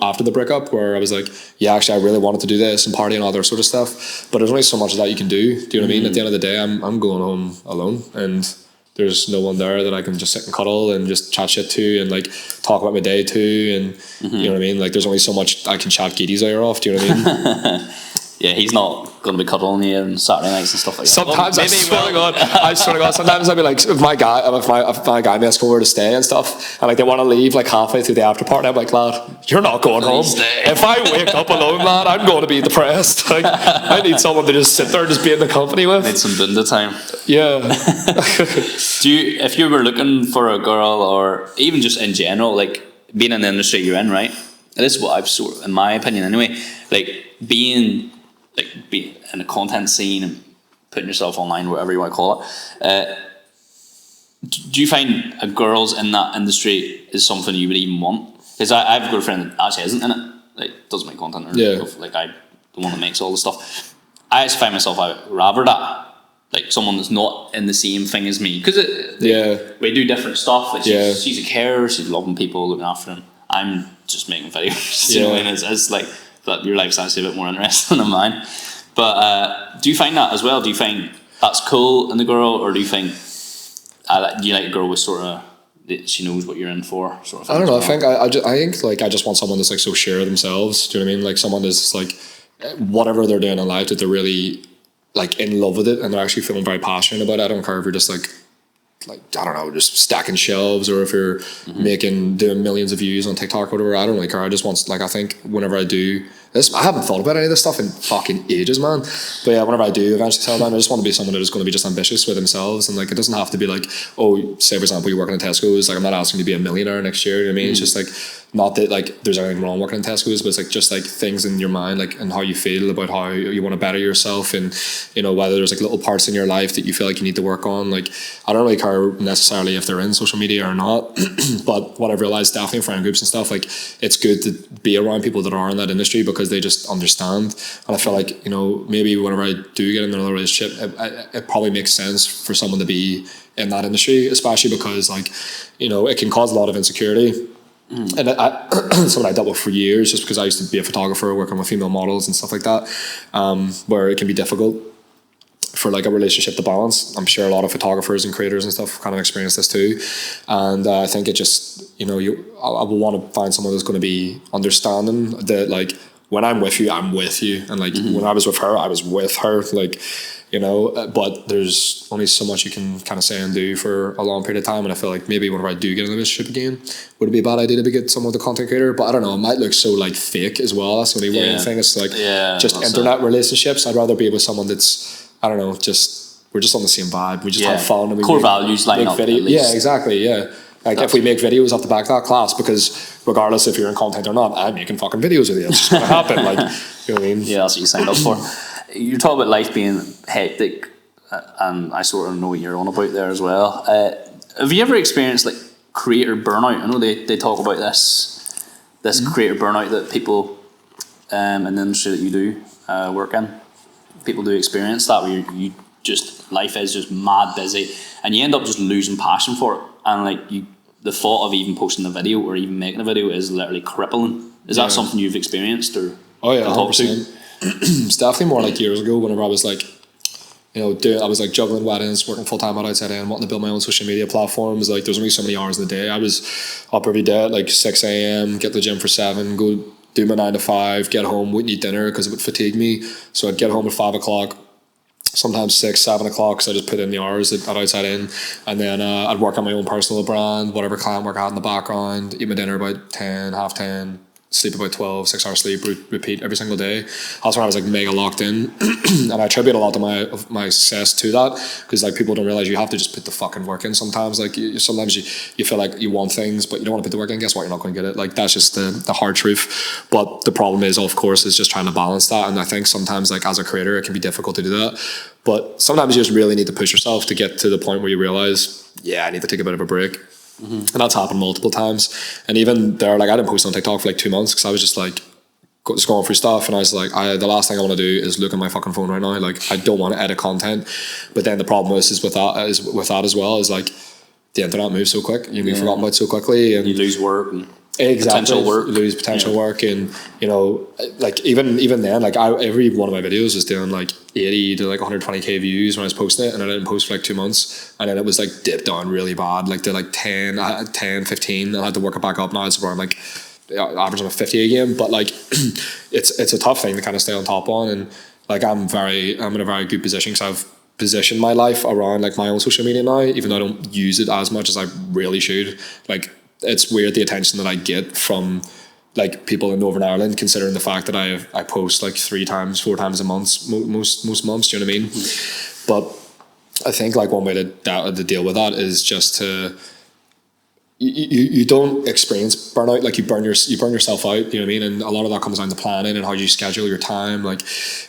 after the breakup, where I was like, yeah, actually I really wanted to do this and party and all that sort of stuff, but there's only so much of that you can do. Do you know what I mean? At the end of the day, I'm going home alone, and there's no one there that I can just sit and cuddle and just chat shit to and like talk about my day to, and you know what I mean? Like there's only so much I can chat Giddy's ear off. Do you know what I mean? Yeah, he's not going to be cuddling you on Saturday nights and stuff like that. Sometimes Well, I swear to God, sometimes I'll be like, if my guy mates come over to stay and stuff, and like they want to leave like halfway through the after party, I'm like, lad, you're not going home. Stay. If I wake up alone, lad, I'm going to be depressed. Like, I need someone to just sit there and just be in the company with. Need some bunda time. Yeah. If you were looking for a girl, or even just in general, like being in the industry you're in, right? And this is what I've sort of, in my opinion anyway, like being in a content scene and putting yourself online, whatever you want to call it. Do you find a girls in that industry is something you would even want? Because I have a good friend that actually isn't in it, like doesn't make content or stuff, like the one that makes all the stuff. I actually find myself I'd rather that, like someone that's not in the same thing as me, because we do different stuff. Like she's a carer, she's loving people, looking after them. I'm just making videos, you know, and it's like that your life's actually a bit more interesting than mine. But do you find that as well? Do you find that's cool in the girl, or do you think do you like a girl with sort of she knows what you're in for? Sort of. I don't know. I think I just want someone that's like so sure of themselves. Do you know what I mean? Like someone that's like whatever they're doing in life, that they're really like in love with it and they're actually feeling very passionate about it. I don't care if you're just like I don't know, just stacking shelves, or if you're doing millions of views on TikTok or whatever. I don't really care. I just want, like, I think whenever I do this, I haven't thought about any of this stuff in fucking ages, man. But yeah, whenever I do eventually settle down, I just want to be someone that is going to be just ambitious with themselves, and like it doesn't have to be like, oh, say for example you work in Tesco's, like I'm not asking you to be a millionaire next year. You know what I mean? It's just like, not that like there's anything wrong working in Tesco's, but it's like just like things in your mind, like, and how you feel about how you want to better yourself, and you know, whether there's like little parts in your life that you feel like you need to work on. Like I don't really care necessarily if they're in social media or not, but what I've realized definitely in friend groups and stuff, like it's good to be around people that are in that industry because they just understand. And I feel like, you know, maybe whenever I do get in another relationship, it probably makes sense for someone to be in that industry, especially because, like, you know, it can cause a lot of insecurity. And something I dealt with for years, just because I used to be a photographer working with female models and stuff like that, where it can be difficult for like a relationship to balance. I'm sure a lot of photographers and creators and stuff kind of experience this too, and I think it just, you know, I will want to find someone that's going to be understanding that, like, when I'm with you, I'm with you, and like when I was with her, I was with her, like, you know. But there's only so much you can kind of say and do for a long period of time, and I feel like maybe whenever I do get in a relationship again, would it be a bad idea to get someone with a content creator? But I don't know, it might look so like fake as well. That's the only worrying thing. It's like just internet relationships. I'd rather be with someone that's, I don't know, we're just on the same vibe. We just have fun, and we core values line up. Yeah, exactly. Yeah. Like if we make videos off the back of that class, because regardless if you're in content or not, I'm making fucking videos with you. It's just gonna happen. Like, you know what I mean? Yeah, that's what you signed up for. You talk about life being hectic, and I sort of know what you're on about there as well. Have you ever experienced like creator burnout? I know they talk about this creator burnout that people in the industry that you do work in, people do experience that, where you just, life is just mad busy, and you end up just losing passion for it, and like the thought of even posting a video or even making a video is literally crippling. Is that something you've experienced, or? Oh yeah, 100%. It's definitely more like years ago, whenever I was like, you know, I was like juggling weddings, working full time outside and wanting to build my own social media platforms. Like there's only so many hours in the day. I was up every day at like 6 a.m, get to the gym for 7, go do my 9 to 5, get home, wouldn't eat dinner because it would fatigue me. So I'd get home at 5 o'clock, sometimes 6, 7 o'clock, so I just put in the hours at outside in, and then I'd work on my own personal brand, whatever client work I had in the background, eat my dinner about 10, half 10, sleep about 12, 6 hours sleep, repeat every single day. That's when I was like mega locked in. And I attribute a lot of my success to that, because like people don't realize you have to just put the fucking work in sometimes. Like sometimes you feel like you want things but you don't want to put the work in. Guess what? You're not going to get it. Like that's just the hard truth. But the problem is, of course, is just trying to balance that. And I think sometimes, like as a creator, it can be difficult to do that. But sometimes you just really need to push yourself to get to the point where you realize, yeah, I need to take a bit of a break. And that's happened multiple times. And even there, like I didn't post on TikTok for like 2 months because I was just like just going through stuff, and I was like, the last thing I want to do is look at my fucking phone right now. Like I don't want to edit content. But then the problem is with that as well, is like the internet moves so quick, you get forgotten about so quickly, and you lose work and potential work, and you know, like even then, like every one of my videos was doing like 80 to like 120k views when I was posting it, and I didn't post for like 2 months, and then it was like dipped down really bad, like to like 10, 15, and I had to work it back up. Now it's where I'm like averaging a 50 a game, but like it's a tough thing to kind of stay on top on. And like I'm in a very good position because I've positioned my life around like my own social media now, even though I don't use it as much as I really should. Like it's weird the attention that I get from like people in Northern Ireland, considering the fact that I post like 4 times a month most months. Do you know what I mean? But I think like one way to deal with that is just to you don't experience burnout, like you burn yourself out, you know what I mean? And a lot of that comes down to planning and how you schedule your time. Like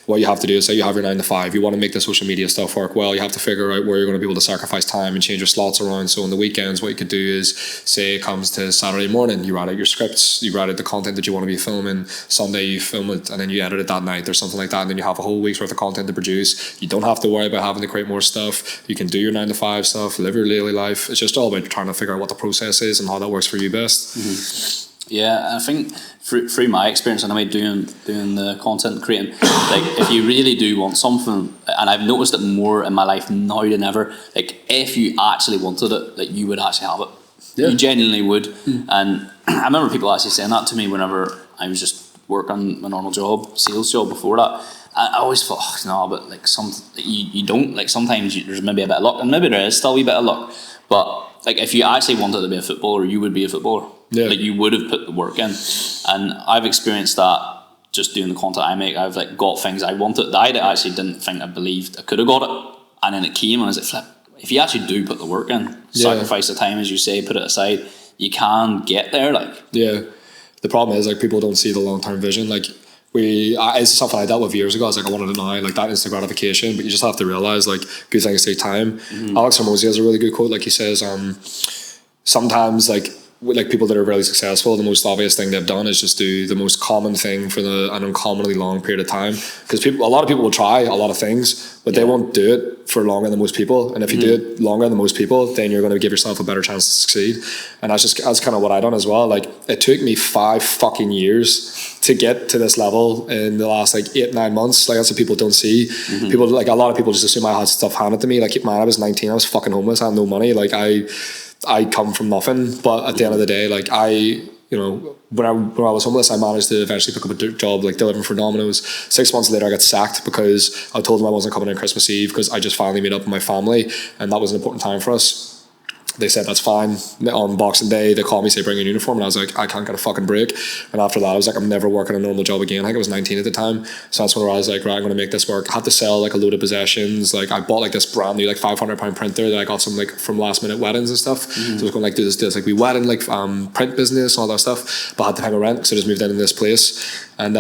what you have to do is say you have your 9 to 5, you want to make the social media stuff work well, you have to figure out where you're going to be able to sacrifice time and change your slots around. So on the weekends, what you could do is, say it comes to Saturday morning, you write out your scripts, you write out the content that you want to be filming. Sunday you film it and then you edit it that night or something like that, and then you have a whole week's worth of content to produce. You don't have to worry about having to create more stuff. You can do your 9 to 5 stuff, live your daily life. It's just all about trying to figure out what the process is and how that works for you best. Yeah, I think through my experience anyway, doing the content creating, like if you really do want something, and I've noticed it more in my life now than ever, like if you actually wanted it, like you would actually have it. Yeah. You genuinely would. And I remember people actually saying that to me whenever I was just working a normal job, sales job before that. I always thought, oh, no, but like you don't, like sometimes there's maybe a bit of luck, and maybe there is still a wee bit of luck, but like if you actually wanted to be a footballer, you would be a footballer. Yeah. Like you would have put the work in. And I've experienced that just doing the content I make. I've like got things I wanted that I actually didn't think I believed I could have got it, and then it came and I was like, flip, if you actually do put the work in, sacrifice the time as you say, put it aside, you can get there. Like the problem is like people don't see the long-term vision. Like it's something I dealt with years ago. I was like, I wanted to know like that instant gratification, but you just have to realize like good things take time. Alex Hormozy has a really good quote. Like he says, sometimes like people that are really successful, the most obvious thing they've done is just do the most common thing for an uncommonly long period of time. Because a lot of people will try a lot of things, but they won't do it for longer than most people. And if you do it longer than most people, then you're going to give yourself a better chance to succeed. And that's kind of what I done as well. Like it took me 5 fucking years to get to this level in the last like 8-9 months. Like that's what people don't see. People, like a lot of people just assume I had stuff handed to me. Like man, I was 19, I was fucking homeless, I had no money. Like I come from nothing, but at the end of the day, like when I was homeless, I managed to eventually pick up a job like delivering for Domino's. 6 months later, I got sacked because I told them I wasn't coming in Christmas Eve because I just finally made up with my family, and that was an important time for us. They said that's fine. On Boxing Day, they called me, say bring a uniform, and I was like, I can't get a fucking break. And after that, I was like, I'm never working a normal job again. I think I was 19 at the time, so that's when I was like, right, I'm gonna make this work. I had to sell like a load of possessions. Like I bought like this brand new like £500 printer that I got some like from last minute weddings and stuff. So I was gonna like do this like we wedding like print business, all that stuff. But I had to pay my rent, so I just moved in this place. And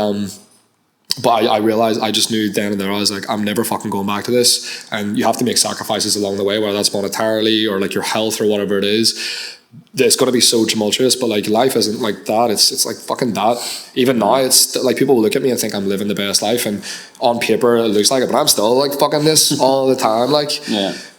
but I realized, I just knew then and there, I was like, I'm never fucking going back to this. And you have to make sacrifices along the way, whether that's monetarily or like your health or whatever it is. It's going to be so tumultuous, but like life isn't like that. It's like fucking that. Even now, it's like people will look at me and think I'm living the best life, and on paper it looks like it, but I'm still like fucking this all the time. Like,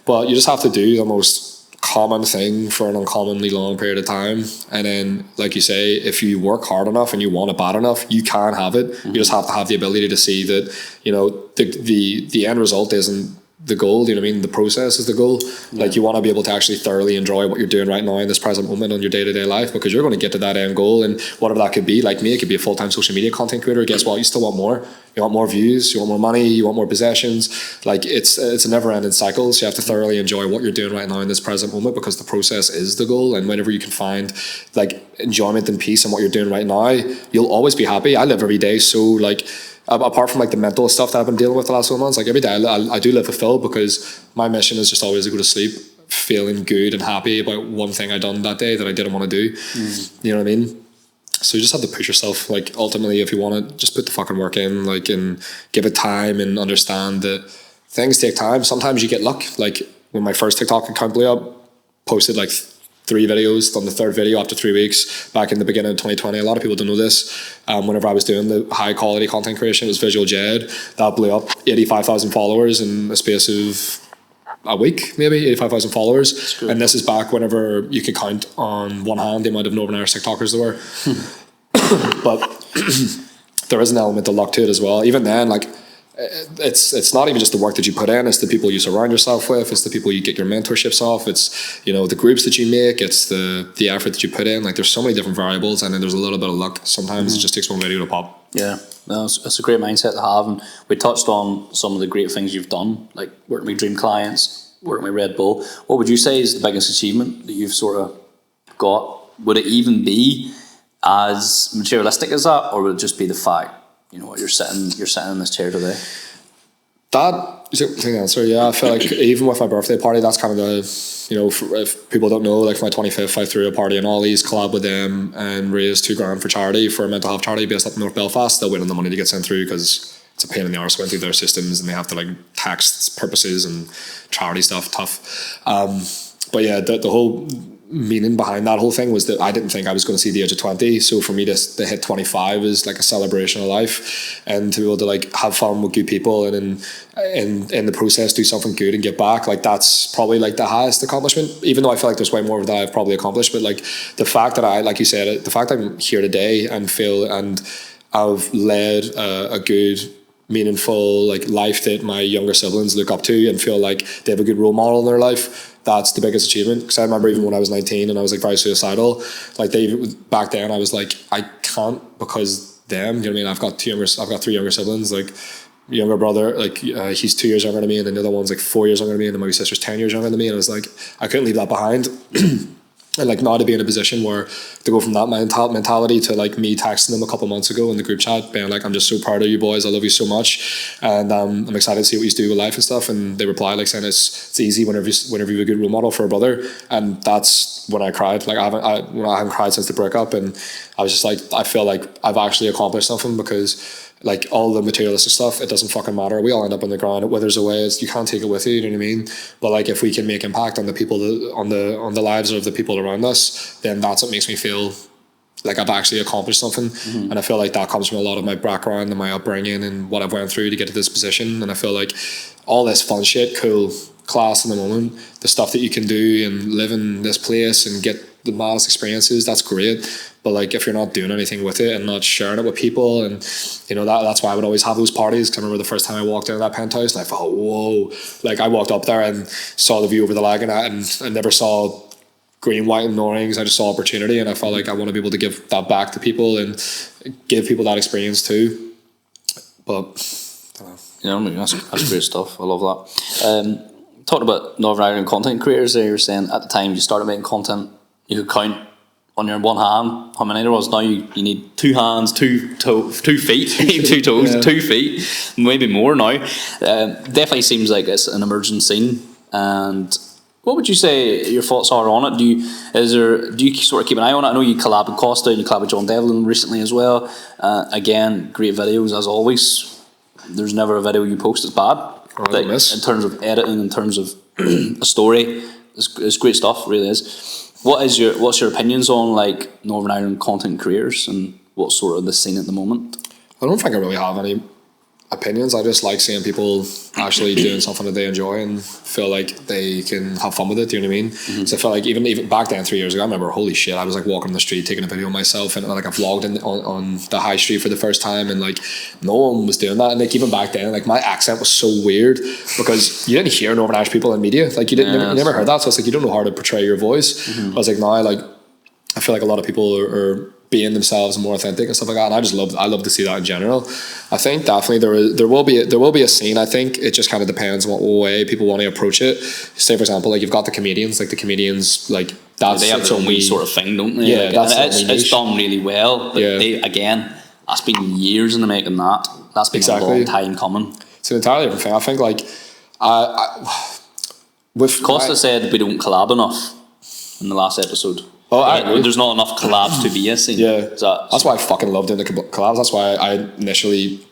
but you just have to do the most common thing for an uncommonly long period of time, and then like you say, if you work hard enough and you want it bad enough, you can have it. You just have to have the ability to see that, you know, the end result isn't the goal, you know what I mean? The process is the goal. Like you want to be able to actually thoroughly enjoy what you're doing right now in this present moment on your day-to-day life, because you're going to get to that end goal, and whatever that could be. Like me, it could be a full-time social media content creator. Guess what? You still want more. You want more views, you want more money, you want more possessions. Like it's a never-ending cycle. So you have to thoroughly enjoy what you're doing right now in this present moment, because the process is the goal. And whenever you can find like enjoyment and peace in what you're doing right now, you'll always be happy. I live every day so like, apart from like the mental stuff that I've been dealing with the last 4 months, like every day I do live fulfilled, because my mission is just always to go to sleep feeling good and happy about one thing I done that day that I didn't want to do. You know what I mean? So you just have to push yourself. Like ultimately, if you want to, just put the fucking work in, like, and give it time, and understand that things take time. Sometimes you get luck. Like when my first TikTok account blew up, posted like 3 videos, done the 3rd video after 3 weeks back in the beginning of 2020. A lot of people don't know this. Whenever I was doing the high quality content creation, it was Visual Jed. That blew up 85,000 followers in a space of a week, maybe 85,000 followers. And this is back whenever you could count on one hand the amount of Northern Irish TikTokers there were. But there is an element of luck to it as well. Even then, like it's not even just the work that you put in, it's the people you surround yourself with, it's the people you get your mentorships off, it's, you know, the groups that you make, it's the effort that you put in. Like, there's so many different variables, and then there's a little bit of luck. Sometimes it just takes one video to pop. Yeah, no, it's a great mindset to have, and we touched on some of the great things you've done, like working with dream clients, working with Red Bull. What would you say is the biggest achievement that you've sort of got? Would it even be as materialistic as that, or would it just be the fact, you know, you're sitting in this chair today? That is the answer. Yeah, I feel like even with my birthday party, that's kind of the, you know, if people don't know, like for my 25th, I threw a party in Ollie's, collab with them, and raised $2,000 for charity, for a mental health charity based up in North Belfast. Still waiting on the money to get sent through because it's a pain in the arse going through their systems, and they have to, like, tax purposes and charity stuff. Tough. But yeah, the whole meaning behind that whole thing was that I didn't think I was going to see the age of 20. So for me to hit 25 is like a celebration of life, and to be able to, like, have fun with good people, and in the process do something good and get back, like, that's probably, like, the highest accomplishment, even though I feel like there's way more that I've probably accomplished. But, like, the fact that I, like you said, the fact I'm here today and I've led a good, meaningful, like, life that my younger siblings look up to and feel like they have a good role model in their life, that's the biggest achievement. Because I remember even when I was 19 and I was, like, very suicidal, like, back then I was like, I can't, because them, you know what I mean? I've got 3 younger siblings, like, younger brother, like, he's 2 years younger than me, and then the other one's like 4 years younger than me, and then my sister's 10 years younger than me, and I was like, I couldn't leave that behind. And, like, now to be in a position where to go from that mentality to, like, me texting them a couple months ago in the group chat being like, I'm just so proud of you boys, I love you so much, and I'm excited to see what you do with life and stuff. And they reply, like, saying it's easy whenever you're a good role model for a brother. And that's when I cried. Like, I haven't cried since the breakup, and I was just like, I feel like I've actually accomplished something, because, like, all the materialistic stuff, it doesn't fucking matter. We all end up on the ground. It withers away. You can't take it with you. You know what I mean? But, like, if we can make impact on the people, on the lives of the people around us, then that's what makes me feel like I've actually accomplished something. Mm-hmm. And I feel like that comes from a lot of my background and my upbringing and what I've went through to get to this position. And I feel like all this fun shit, cool, class in the moment, the stuff that you can do and live in this place and get the maddest experiences, that's great. But, like, if you're not doing anything with it and not sharing it with people, and, you know, that's why I would always have those parties. Because I remember the first time I walked into that penthouse and I thought, whoa, like, I walked up there and saw the view over the lagoon, and I never saw green, white and orange. I just saw opportunity, and I felt like I want to be able to give that back to people and give people that experience too. But I don't know. Yeah, I mean, that's great stuff. I love that. Talking about Northern Ireland content creators there, you were saying at the time you started making content, you could count on your one hand how many there was. Now you need 2 hands, 2 feet, 2 toes, yeah. 2 feet, maybe more now. Definitely seems like it's an emerging scene. And what would you say your thoughts are on it? Do you sort of keep an eye on it? I know you collab with Costa and you collab with John Devlin recently as well. Again, great videos as always. There's never a video you post that's bad. Like, in terms of editing, in terms of a story, it's great stuff. It really is. What's your opinions on, like, Northern Ireland content creators and what's sort of the scene at the moment? I don't think I really have any opinions. I just like seeing people actually doing something that they enjoy and feel like they can have fun with it. Do you know what I mean? Mm-hmm. So I felt like even back then 3 years ago, I remember, holy shit, I was, like, walking on the street taking a video of myself, and, like, I vlogged on the high street for the first time, and, like, no one was doing that. And, like, even back then, like, my accent was so weird because you didn't hear Northern Irish people in media. Like, you never heard that. So it's like, you don't know how to portray your voice. Mm-hmm. I was like, now, like, I feel like a lot of people are being themselves and more authentic and stuff like that, and I love to see that in general. I think definitely there will be a scene. I think it just kind of depends on what way people want to approach it. Say, for example, like, you've got the comedians, like, that's, they have their own wee sort of thing, don't they? Yeah, like, it's done really well, but yeah. That's been years in the making. That's been a long time coming. It's an entirely different thing. I think, like, with Costa said we don't collab enough in the last episode. Oh, I agree. There's not enough collabs to be a scene. Yeah, that's why I fucking love doing the collabs. That's why I initially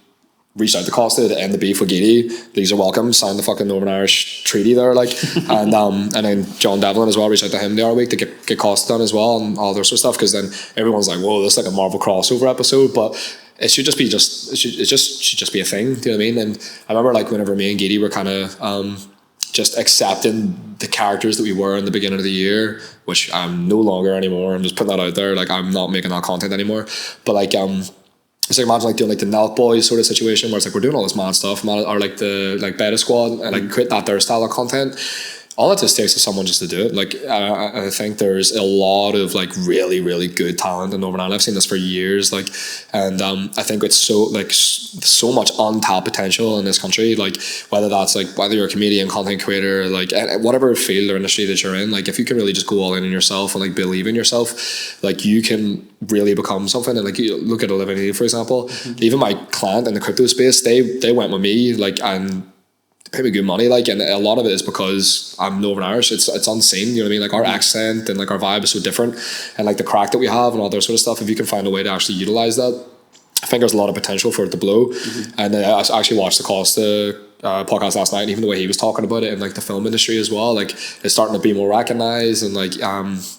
reached out to Costa to end the beef with Gady. These are welcome. Signed the fucking Northern Irish treaty there, like, and then John Devlin as well. Reached out to him the other week to get Costa done as well, and all this sort of stuff. Because then everyone's like, "Whoa, this is like a Marvel crossover episode," but it should just be a thing. Do you know what I mean? And I remember, like, whenever me and Gady were kind of just accepting the characters that we were in the beginning of the year, which I'm no longer anymore. I'm just putting that out there. Like, I'm not making that content anymore. But, like, it's like imagine like doing like the Nelk Boys sort of situation where it's like we're doing all this mad stuff, or like the like Beta Squad, and like create that their style of content. All it just takes is someone just to do it. Like I think there's a lot of like really, really good talent in Northern Ireland. I've seen this for years. Like, and I think it's so much untapped potential in this country. Like whether you're a comedian, content creator, like whatever field or industry that you're in. Like if you can really just go all in yourself and like believe in yourself, like you can really become something. And like you look at Olivia, for example. Even my client in the crypto space, they went with me like and pay me good money, like, and a lot of it is because I'm Northern Irish. It's unseen, you know what I mean? Like our accent and like our vibe is so different, and like the crack that we have and all that sort of stuff. If you can find a way to actually utilize that, I think there's a lot of potential for it to blow. And I actually watched the Costa podcast last night, and even the way he was talking about it in like the film industry as well, like it's starting to be more recognized, and like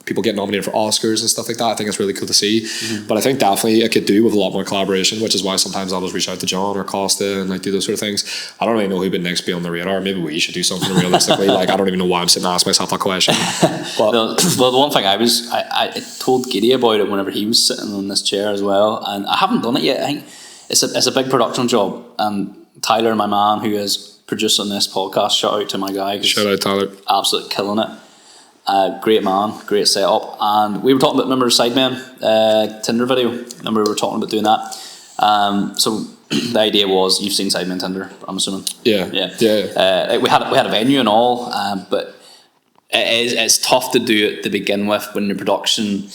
people get nominated for Oscars and stuff like that. I think it's really cool to see. But I think definitely it could do with a lot more collaboration, which is why sometimes I'll just reach out to John or Costa and like do those sort of things. I don't really know who would next be on the radar. Maybe we should do something realistically. Like I don't even know why I'm sitting and asking myself that question. But well, the one thing I told Giddy about it whenever he was sitting on this chair as well, and I haven't done it yet. I think it's a big production job, and Tyler, my man, who is producing this podcast, shout out to my guy. Shout out Tyler. Absolutely killing it. Great man, great setup. And we were talking about, remember Sidemen Tinder video? Remember we were talking about doing that? So the idea was, you've seen Sidemen Tinder, I'm assuming. Yeah. We had a venue and all, but it's tough to do it to begin with when the production,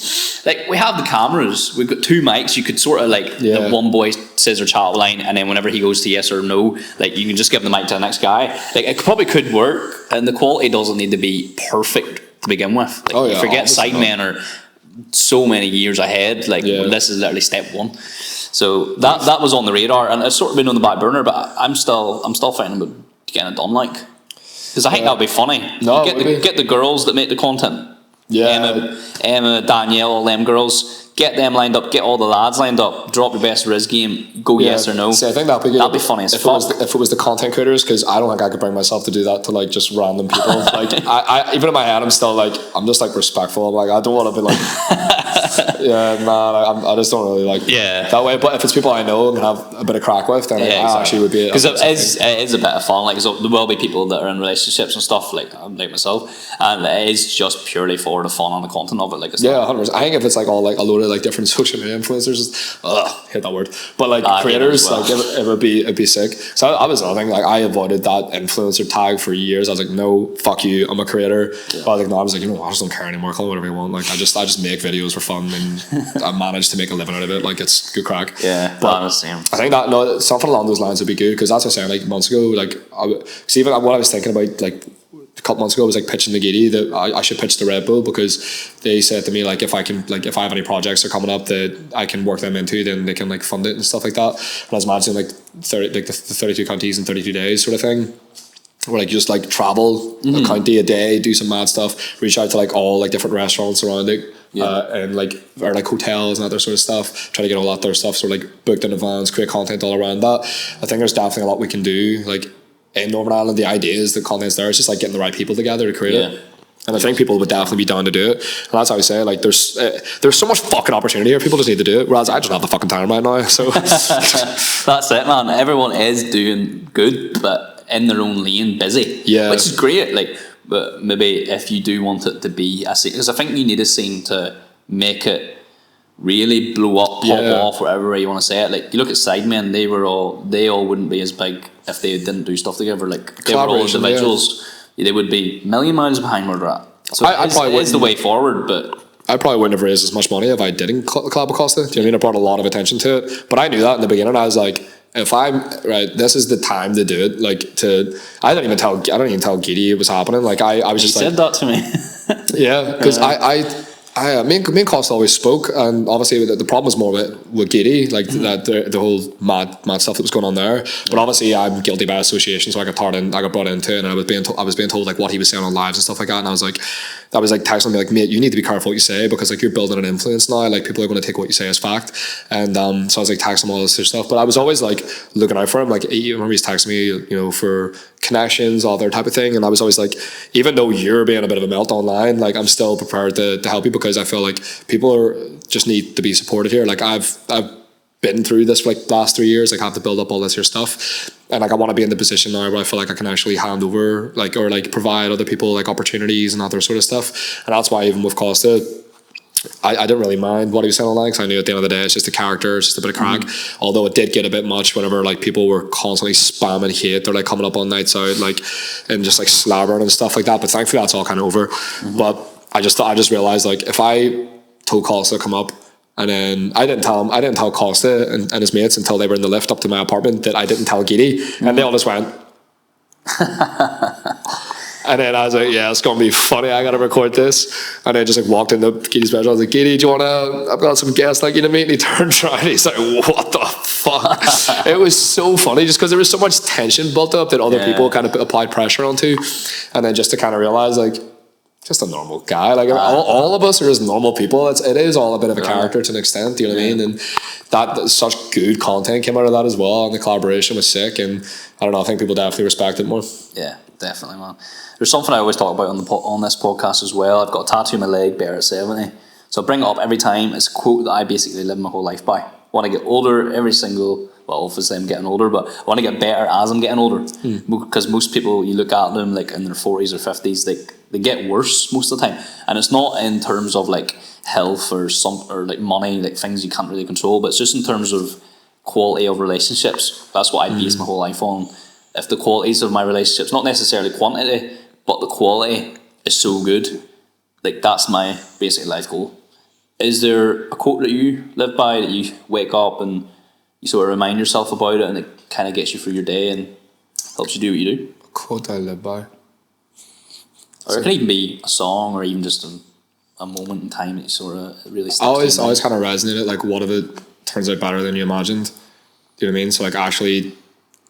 like we have the cameras, we've got 2 mics, you could sort of like the one boy says their chat line, and then whenever he goes to yes or no, like you can just give the mic to the next guy. Like it probably could work, and the quality doesn't need to be perfect to begin with. Like, forget Sidemen are so many years ahead, like this is literally step 1. So that was on the radar, and it's sort of been on the back burner, but I'm still fighting about getting it done, like. Because I think that'd be funny. No, get the girls that make the content. Yeah. Emma, Danielle, all them girls. Get them lined up. Get all the lads lined up. Drop your best Riz game. Go yes or no. See, I think that'd be good. That'd be funny as fuck. If it was the content creators, because I don't think I could bring myself to do that to like just random people. Like I even in my head, I'm just like respectful. I'm like I don't want to be like I just don't really like that way. But if it's people I know and can have a bit of crack with, then I actually would be, because it is a bit of fun. Like so there will be people that are in relationships and stuff like myself, and it is just purely for the fun and the content of it. Like it's 100%. I think if it's like all like a load of like different social media influencers, hate that word, but like creators, well. Like it'd be sick. So I was nothing, like I avoided that influencer tag for years. I was like, no, fuck you, I'm a creator. But I was like, no, I was like, I just don't care anymore. Call it whatever you want. Like I just make videos for fun, and I managed to make a living out of it. Like it's good crack. Yeah, but I think that something along those lines would be good, because that's what I was saying like months ago. Like even what I was thinking about like a couple months ago was like pitching the Giddy that I should pitch the Red Bull, because they said to me like if I have any projects that are coming up that I can work them into, then they can like fund it and stuff like that. And I was imagining like the 32 counties in 32 days sort of thing, where like you just like travel a county a day, do some mad stuff, reach out to like all like different restaurants around it, and like or like hotels and other sort of stuff, try to get all that other stuff sort of like booked in advance, create content all around that. I think there's definitely a lot we can do like in Northern Ireland. The idea is the content's there, it's just like getting the right people together to create it. And I think people would definitely be down to do it. And that's how I say, like, there's so much fucking opportunity here. People just need to do it. Whereas I just don't have the fucking time right now. So that's it, man. Everyone is doing good, but in their own lane, busy. Yeah, which is great. Like, but maybe if you do want it to be a scene, because I think you need a scene to make it really blow up, pop off, whatever way you want to say it. Like you look at Sidemen, they all wouldn't be as big if they didn't do stuff together. Like they were all individuals. They would be a million miles behind where they're at. So it's the way forward, but I probably wouldn't have raised as much money if I didn't collab with Costa. Do you know what I mean? I brought a lot of attention to it, but I knew that in the beginning. I was like, this is the time to do it. Like I don't even tell Giddy it was happening. Like I was just said that to me. Yeah, because me and Costa always spoke, and obviously the problem was more with Giddy, like that the whole mad stuff that was going on there. But obviously I'm guilty by association, so I got brought into it, and I was being told like what he was saying on lives and stuff like that, and I was like texting me like, mate, you need to be careful what you say, because like you're building an influence now, like people are going to take what you say as fact. And so I was like texting him all this stuff, but I was always like looking out for him. Like I remember he's texting me, for connections, all that type of thing, and I was always like, even though you're being a bit of a melt online, like I'm still prepared to help you, because I feel like people just need to be supported here. Like I've been through this for like the last 3 years, like have to build up all this here stuff, and like I want to be in the position now where I feel like I can actually hand over like or like provide other people like opportunities and other sort of stuff. And that's why even with Costa, I didn't really mind what he was saying online, because I knew at the end of the day it's just a character, it's just a bit of crack. Although it did get a bit much whenever like people were constantly spamming hate, they're like coming up on nights out like and just like slabbering and stuff like that. But thankfully that's all kind of over. But I just realized, like, if I told Costa to come up, and then I didn't tell Costa and his mates until they were in the lift up to my apartment that I didn't tell Giddy, and they all just went. And then I was like, yeah, it's going to be funny, I got to record this. And I just like walked into Giddy's bedroom. I was like, Giddy, do you want to, I've got some guests like you to meet. And he turned around and he's like, what the fuck? It was so funny just because there was so much tension built up that other people kind of applied pressure onto. And then just to kind of realize, like, just a normal guy. Like, all of us are just normal people. It is all a bit of a character to an extent, you know what I mean? And that such good content came out of that as well. And the collaboration was sick. And I don't know, I think people definitely respect it more. Yeah, definitely, man. There's something I always talk about on this podcast as well. I've got a tattoo on my leg, bear at 70. So I bring it up every time. It's a quote that I basically live my whole life by. I want to get older every single, well, obviously I'm getting older, but I want to get better as I'm getting older. Because most people, you look at them like in their 40s or 50s, they get worse most of the time. And it's not in terms of like health or like money, like things you can't really control, but it's just in terms of quality of relationships. That's what I base my whole life on. If the qualities of my relationships, not necessarily quantity, but the quality is so good, like that's my basic life goal. Is there a quote that you live by, that you wake up and you sort of remind yourself about it and it kind of gets you through your day and helps you do what you do? A quote I live by? Or it can even be a song or even just a moment in time that you sort of really sticks. I always kind of resonated, like, what if it turns out better than you imagined? Do you know what I mean? So like actually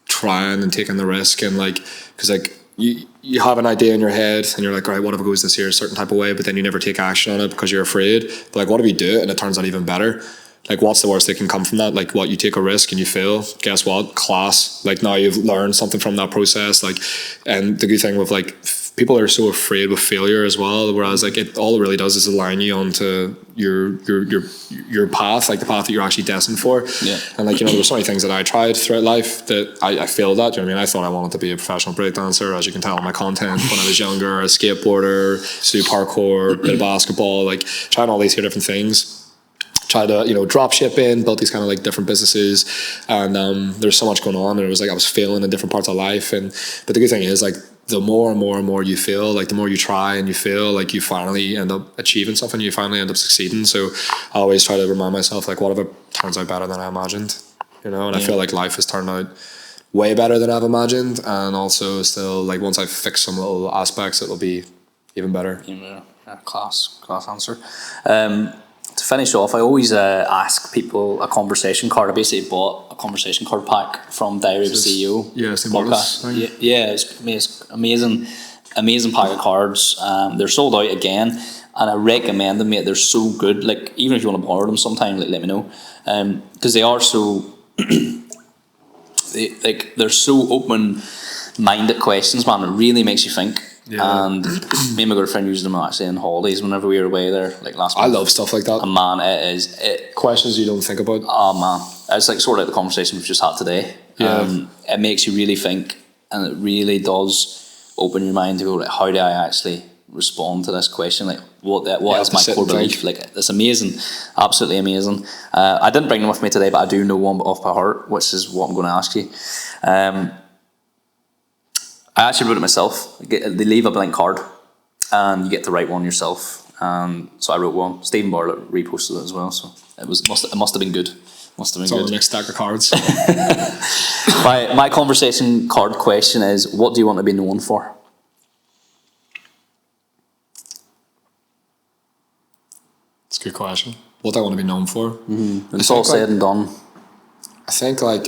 trying and taking the risk, and like, because like you have an idea in your head and you're like, right, what if it goes this year a certain type of way, but then you never take action on it because you're afraid. But like, what if you do it and it turns out even better? Like, what's the worst that can come from that? Like, what, you take a risk and you fail, guess what, class, like now you've learned something from that process. Like, and the good thing with like people are so afraid with failure as well, whereas like all it really does is align you onto your path, like the path that you're actually destined for. And like, you know, there's so many things that I tried throughout life that I failed at. You know what I mean? I thought I wanted to be a professional breakdancer, as you can tell in my content, when I was younger, a skateboarder, do parkour, bit of basketball, like trying all these here different things. Try to, you know, drop shipping, built these kind of like different businesses, and there's so much going on, and it was like I was failing in different parts of life. But the good thing is, like, the more and more and more you fail, like the more you try and you fail, like you finally end up achieving something, you finally end up succeeding. So I always try to remind myself, like, what if it turns out better than I imagined, you know? And I feel like life has turned out way better than I've imagined, and also still, like, once I fix some little aspects, it'll be even better. Yeah, class answer. To finish off, I always ask people a conversation card. I basically bought a conversation card pack from Diary of a CEO. Yeah, it's podcast. Yeah, it's amazing pack of cards. They're sold out again, and I recommend them, mate. They're so good. Like, even if you want to borrow them sometime, like, let me know, because they are so they're so open-minded questions, man. It really makes you think. Yeah. And me and my girlfriend used them actually in holidays whenever we were away there, like last month. I love stuff like that. And man, it questions you don't think about. Oh man, it's like sort of like the conversation we've just had today. Yeah. It makes you really think, and it really does open your mind to go, like, how do I actually respond to this question? Like, what is my core belief? Like, it's amazing, absolutely amazing. I didn't bring them with me today, but I do know one off by heart, which is what I'm going to ask you. I actually wrote it myself. They leave a blank card, and you get to write one yourself. So I wrote one. Stephen Bartlett reposted it as well. So it must have been good. Must have been good. On the next stack of cards. My conversation card question is: what do you want to be known for? It's a good question. What do I want to be known for? When it's all said and done. I think like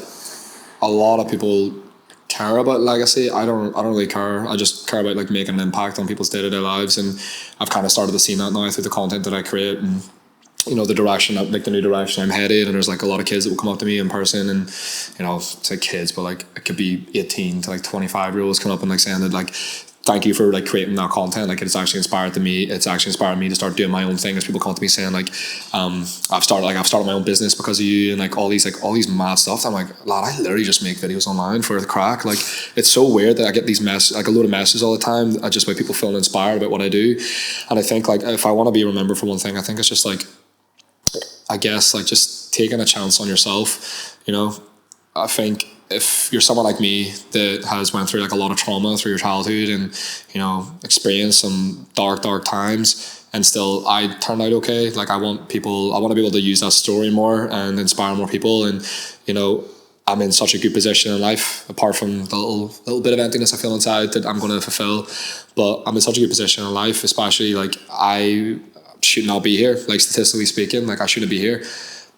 a lot of people care about legacy. I don't really care. I just care about like making an impact on people's day-to-day lives, and I've kind of started to see that now through the content that I create, and you know, the direction, like the new direction I'm headed. And there's like a lot of kids that will come up to me in person, and you know, it's like kids, but like it could be 18 to like 25-year-olds come up and like saying that like thank you for like creating that content. Like it's actually inspired me to start doing my own thing. As people come to me saying like, I've started my own business because of you, and like all these mad stuff. I'm like, lad, I literally just make videos online for the crack. Like it's so weird that I get these like a load of messages all the time, just by people feeling inspired about what I do. And I think like if I want to be remembered for one thing, I think it's just like, I guess like just taking a chance on yourself. You know, I think if you're someone like me that has went through like a lot of trauma through your childhood and, you know, experienced some dark times, and still I turned out okay. Like I want to be able to use that story more and inspire more people. And, you know, I'm in such a good position in life, apart from the little bit of emptiness I feel inside that I'm going to fulfill. But I'm in such a good position in life, especially like I should not be here. Like statistically speaking, like I shouldn't be here.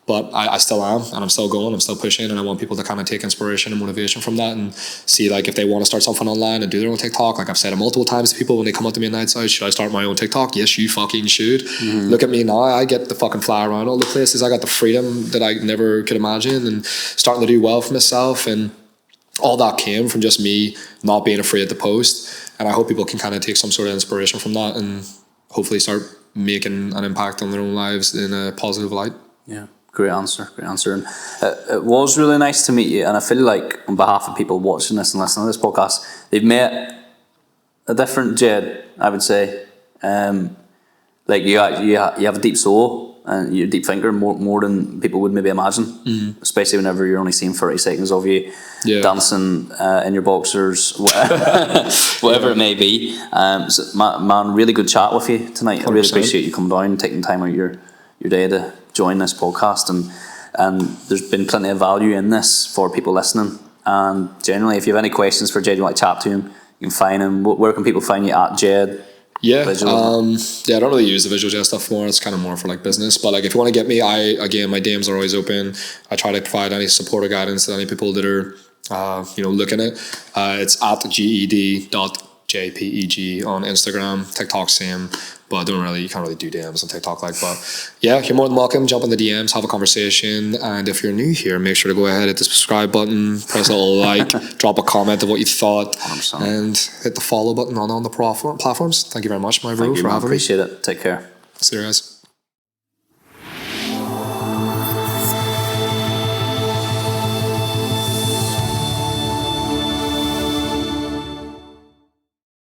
But I still am, and I'm still going, I'm still pushing, and I want people to kind of take inspiration and motivation from that and see like if they want to start something online and do their own TikTok. Like I've said it multiple times to people when they come up to me at nights out, should I start my own TikTok? Yes, you fucking should. Look at me now, I get to fucking fly around all the places. I got the freedom that I never could imagine and starting to do well for myself, and all that came from just me not being afraid to post. And I hope people can kind of take some sort of inspiration from that and hopefully start making an impact on their own lives in a positive light. Yeah. Great answer. And it was really nice to meet you. And I feel like on behalf of people watching this and listening to this podcast, they've met a different Jed, I would say. Like you have a deep soul and you're a deep thinker more than people would maybe imagine. Especially whenever you're only seeing 30 seconds of you dancing in your boxers, whatever it may be. So, man, really good chat with you tonight. 100%. I really appreciate you coming down, taking time out your day to join this podcast, and there's been plenty of value in this for people listening. And generally, if you have any questions for Jed, you want to chat to him, you can find him. Where can people find you at, Jed? I don't really use the visual Jed stuff more. It's kind of more for like business. But like if you want to get me, my DMs are always open. I try to provide any support or guidance to any people that are looking at. It's at ged.jpeg on Instagram, TikTok same. But you can't really do DMs on TikTok but yeah, you're more than welcome. Jump in the DMs, have a conversation. And if you're new here, make sure to go ahead, hit the subscribe button, press a little like, drop a comment of what you thought, 100%. And hit the follow button on the platforms. Thank you very much, my bro, for having me. Appreciate it. Take care. See you guys.